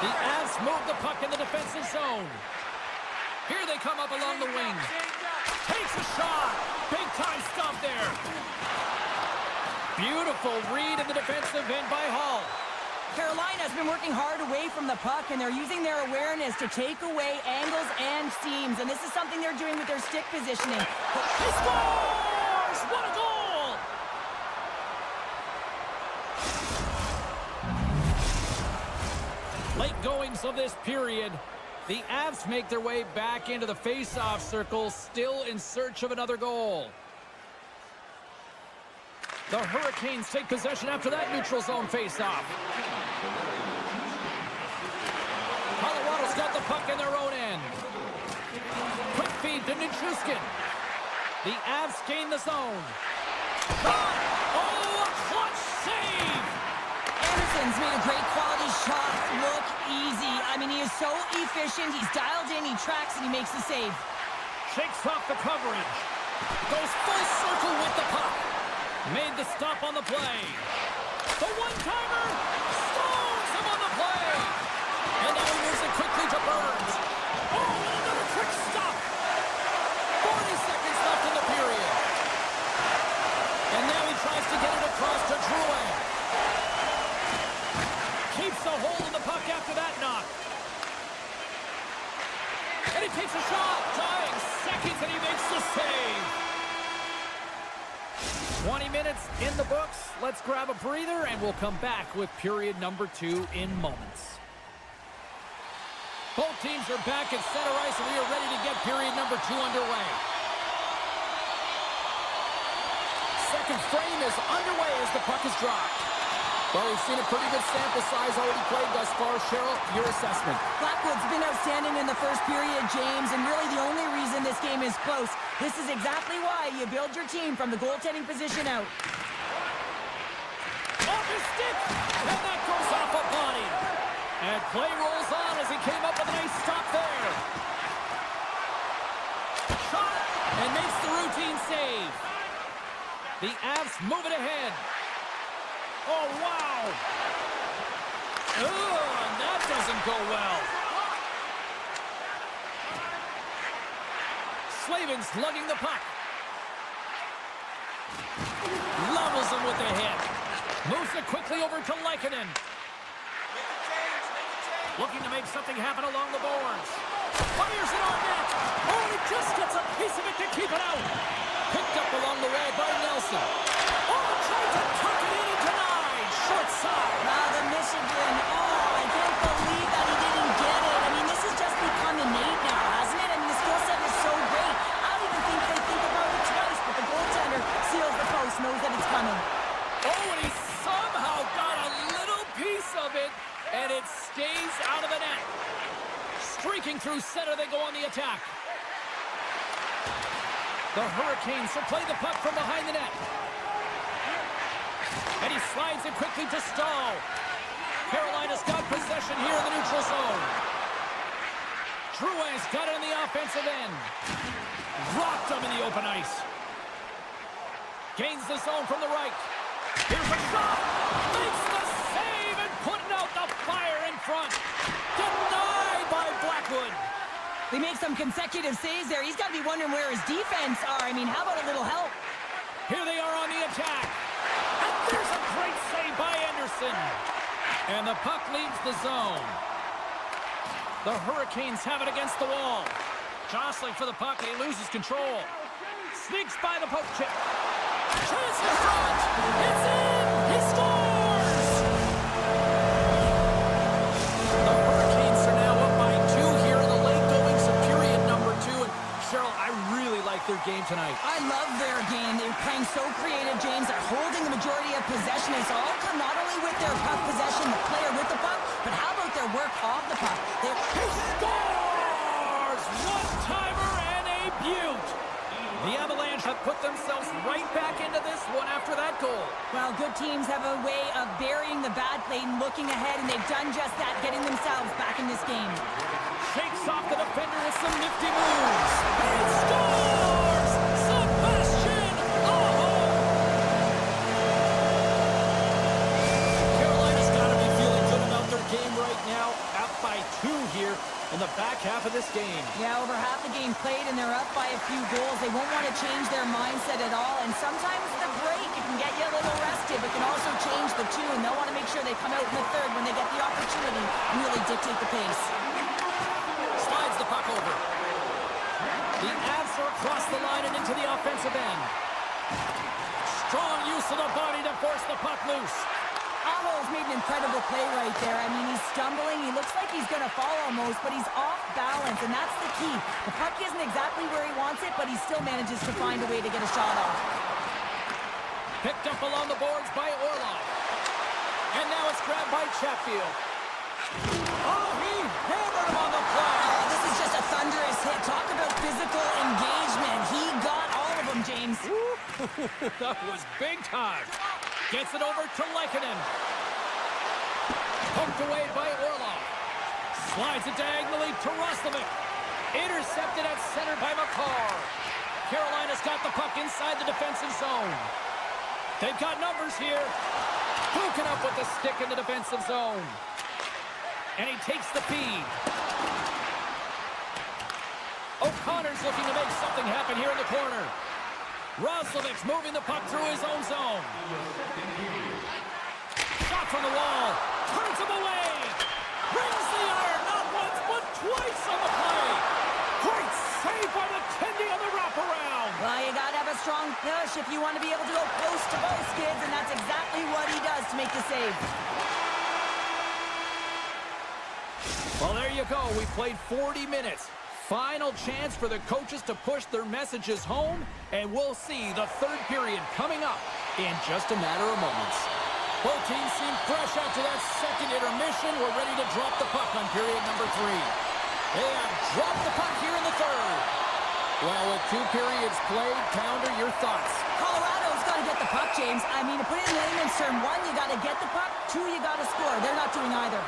The Avs move the puck in the defensive zone. Here they come up along the wing. Takes a shot. Big time stuff there. Beautiful read in the defensive end by Hall. Carolina's been working hard away from the puck, and they're using their awareness to take away angles and seams. And this is something they're doing with their stick positioning. He scores! What a goal! Late goings of this period. The Avs make their way back into the face-off circle, still in search of another goal. The Hurricanes take possession after that neutral zone face-off. Colorado's got the puck in their own end. to Nichushkin. The Avs gain the zone. Oh, a clutch save! Anderson's made a great quality shot look easy. I mean, he is so efficient. He's dialed in, he tracks, and he makes the save. Shakes off the coverage. Goes full circle with the puck. Made the stop on the play. The one-timer stones him on the play. And now he moves it quickly to Burns. Oh, and another quick stop. 40 seconds left in the period. And now he tries to get it across to Drouin. Keeps a hold of the puck after that knock. And he takes a shot. Dying seconds, and he makes the save. 20 minutes in the books. Let's grab a breather, and we'll come back with period number 2 in moments. Both teams are back at center ice, and we are ready to get period number 2 underway. Second frame is underway as the puck is dropped. Well, we've seen a pretty good sample size already played thus far. Cheryl, your assessment. Blackwood's been outstanding in the first period, James, and really the only reason this game is close. This is exactly why you build your team from the goaltending position out. Off his stick, and that goes off a body. And play rolls on as he came up with a nice stop there. Shot, and makes the routine save. The Avs move it ahead. Oh, wow. And that doesn't go well. Slavin's lugging the puck. Levels him with the hit. Moves it quickly over to Lehkonen. Looking to make something happen along the boards. Fires it on net. Oh, and he just gets a piece of it to keep it out. Picked up along the way by Nelson. Oh, tried to tuck it in and denied. Short side. Wow, the Michigan. Oh, I can't believe that he didn't get it. I mean, this has just become innate now, hasn't it? I mean, the skill set is so great. I don't even think they think about it twice, but the goaltender seals the post, knows that it's coming. Oh, and he somehow got a little piece of it, and it stays out of the net. Streaking through center, they go on the attack. The Hurricanes will play the puck from behind the net. And he slides it quickly to Stahl. Carolina's got possession here in the neutral zone. Drouin's got it in the offensive end. Rocked him in the open ice. Gains the zone from the right. Here's a shot. Makes the save and putting out the fire in front. Denied by Blackwood. They make some consecutive saves there. He's got to be wondering where his defense are. I mean, how about a little help? Here they are on the attack. And there's a great save by Anderson. And the puck leaves the zone. The Hurricanes have it against the wall. Jostling for the puck, and he loses control. Sneaks by the poke check. Chance in front. It's in. He scores. The Hurricanes are now up by 2 here in the late goings of period number 2. And Cheryl, I really like their game tonight. I love their game. They're playing so creative, James. They're holding the majority of possession. It's all come not only with their puck possession, the player with the puck, but how about their work off the puck? He scores! One-timer and a beaut. The Avalanche have put themselves right back into this one after that goal. Well, good teams have a way of burying the bad play and looking ahead, and they've done just that, getting themselves back in this game. Shakes off the defender with some nifty moves. And scores! Sebastian Aho! Carolina's got to be feeling good about their game right now. Out by 2 here in the back half of this game. Yeah, over half the game played, and they're up by a few goals. They won't want to change their mindset at all, and sometimes the break, it can get you a little rested, but can also change the tune. They'll want to make sure they come out in the third when they get the opportunity and really dictate the pace. Slides the puck over. The Avs are across the line and into the offensive end. Strong use of the body to force the puck loose. Aho's made an incredible play right there. I mean, he's stumbling. He looks like he's going to fall almost, but he's off balance, and that's the key. The puck isn't exactly where he wants it, but he still manages to find a way to get a shot off. Picked up along the boards by Orlov. And now it's grabbed by Chatfield. Oh, he hammered him on the play. Oh, this is just a thunderous hit. Talk about physical endurance. That was big time. Gets it over to Lehkonen. Poked away by Orlov. Slides it diagonally to Roslovic. Intercepted at center by McCarr. Carolina's got the puck inside the defensive zone. They've got numbers here. Hooking up with the stick in the defensive zone. And he takes the feed. O'Connor's looking to make something happen here in the corner. Roslovic's moving the puck through his own zone. Shot from the wall. Turns him away. Brings the iron, not once, but twice on the play. Great save by McKenzie on the wraparound. Well, you got to have a strong push if you want to be able to go close to both kids, and that's exactly what he does to make the save. Well, there you go. We played 40 minutes. Final chance for the coaches to push their messages home, and we'll see the third period coming up in just a matter of moments. Both teams seem fresh after that second intermission. We're ready to drop the puck on period number 3. They have dropped the puck here in the third. Well, with 2 periods played, Pounder, your thoughts? Colorado's got to get the puck, James. I mean, to put it in layman's term, 1, you got to get the puck. 2, you got to score. They're not doing either.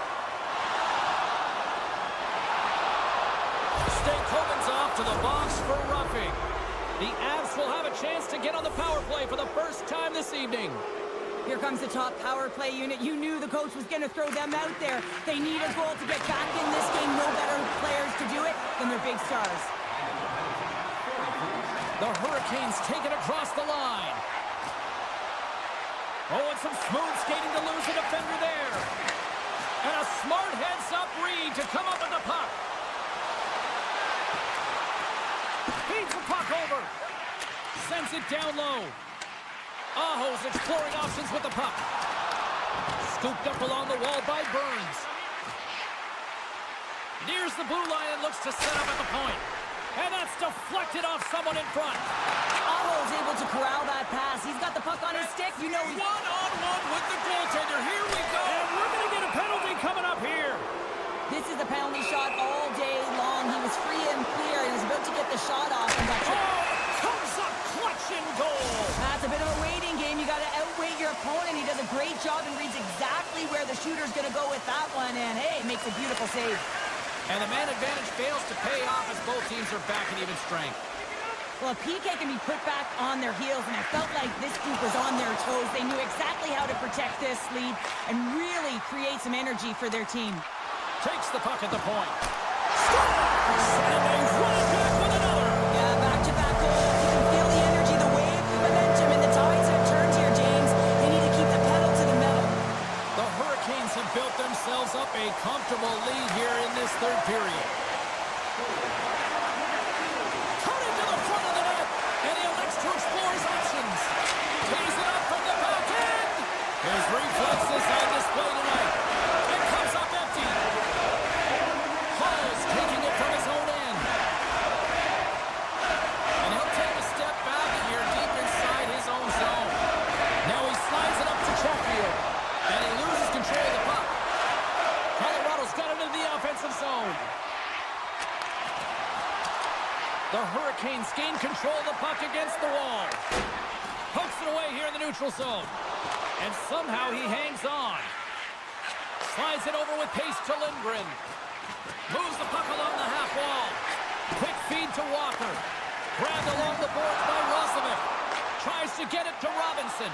Stankoven's off to the box for roughing. The Avs will have a chance to get on the power play for the first time this evening. Here comes the top power play unit. You knew the coach was going to throw them out there. They need a goal to get back in this game. No better players to do it than their big stars. The Hurricanes take it across the line. Oh, and some smooth skating to lose a defender there. And a smart heads-up read to come up with the puck. Feeds the puck over. Sends it down low. Aho's exploring options with the puck. Scooped up along the wall by Burns. Nears the blue line and looks to set up at the point. And that's deflected off someone in front. Aho's able to corral that pass. He's got the puck on his stick. You know, one-on-one with the goaltender. Here we go. And we're going to get a penalty coming up here. This is a penalty shot all day long. He was free and clear. He was about to get the shot off and got comes up clutch in goal. That's a bit of a waiting game. You got to outweight your opponent. He does a great job and reads exactly where the shooter's going to go with that one. And, hey, makes a beautiful save. And the man advantage fails to pay off as both teams are back in even strength. Well, PK can be put back on their heels, and I felt like this group was on their toes. They knew exactly how to protect this lead and really create some energy for their team. Takes the puck at the point. Scores! And they run it back with another. Yeah, back-to-back goals. You can feel the energy, the wave, the momentum, and the tides have turned here, James. They need to keep the pedal to the metal. The Hurricanes have built themselves up a comfortable lead here in this third period. Cutting to the front of the net, and he elects to explore his options. Tees it up from the back end. His reflexes on display tonight. It comes up empty. Hall's taking it from his own end. And he'll take a step back here deep inside his own zone. Now he slides it up to Chatfield. And he loses control of the puck. Colorado's got it into the offensive zone. The Hurricanes gain control of the puck against the wall. Pokes it away here in the neutral zone. And somehow he hangs on. Slides it over with pace to Lindgren. Moves the puck along the half wall. Quick feed to Walker. Grabbed along the boards by Roslovic. Tries to get it to Robinson.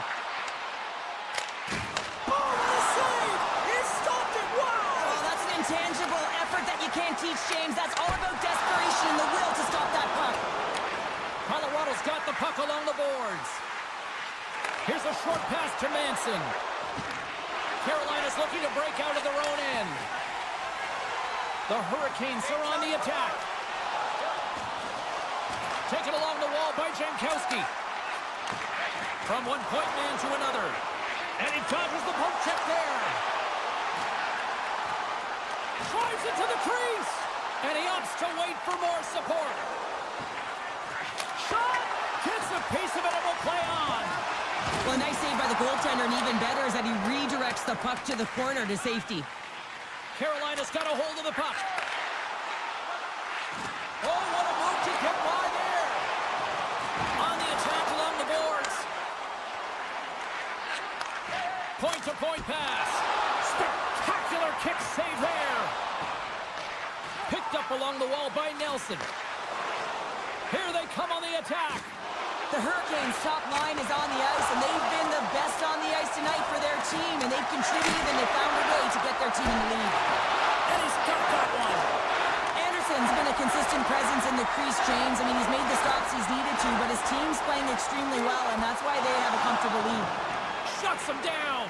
Intangible effort that you can't teach, James. That's all about desperation and the will to stop that puck. Colorado's got the puck along the boards. Here's a short pass to Manson. Carolina's looking to break out of their own end. The Hurricanes are on the attack. Taken along the wall by Jankowski. From one point man to another. And he dodges the poke check there. Drives it to the crease, and he opts to wait for more support. Shot! Gets a piece of it and will play on. Well, a nice save by the goaltender, and even better is that he redirects the puck to the corner to safety. Carolina's got a hold of the puck. Oh, what a move to get by there. On the attack along the boards. point pass. Spectacular kick save there. Picked up along the wall by Nelson. Here they come on the attack. The Hurricanes' top line is on the ice, and they've been the best on the ice tonight for their team, and they've contributed and they found a way to get their team in the lead. And he's got that one. Anderson's been a consistent presence in the crease, James. I mean, he's made the stops he's needed to, but his team's playing extremely well, and that's why they have a comfortable lead. Shuts him down.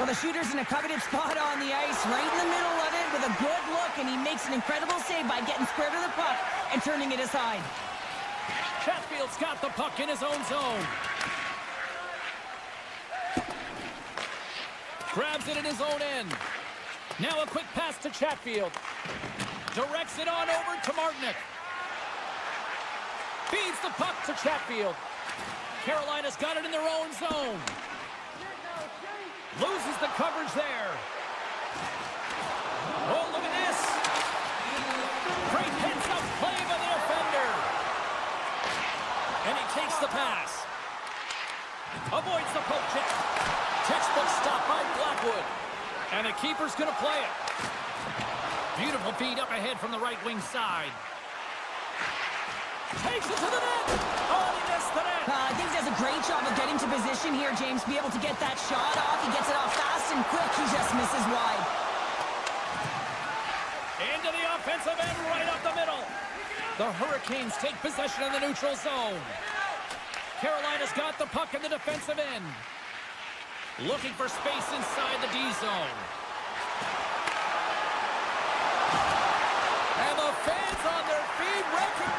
Well, the shooter's in a coveted spot on the ice, right in the middle of it with a good look, and he makes an incredible save by getting square to the puck and turning it aside. Chatfield's got the puck in his own zone. Grabs it in his own end. Now a quick pass to Chatfield. Directs it on over to Martinick. Feeds the puck to Chatfield. Carolina's got it in their own zone. Loses the coverage there. Oh, look at this. Great heads-up play by the defender. And he takes the pass. Avoids the poke check. Textbook stop by Blackwood. And the keeper's going to play it. Beautiful feed up ahead from the right wing side. Takes it to the net. Oh, he missed the net. I think he does a great job of getting to position here, James. Be able to get that shot off. He gets it off fast and quick. He just misses wide. Into the offensive end, right up the middle. The Hurricanes take possession of the neutral zone. Carolina's got the puck in the defensive end. Looking for space inside the D zone. And the fans on their feet recognize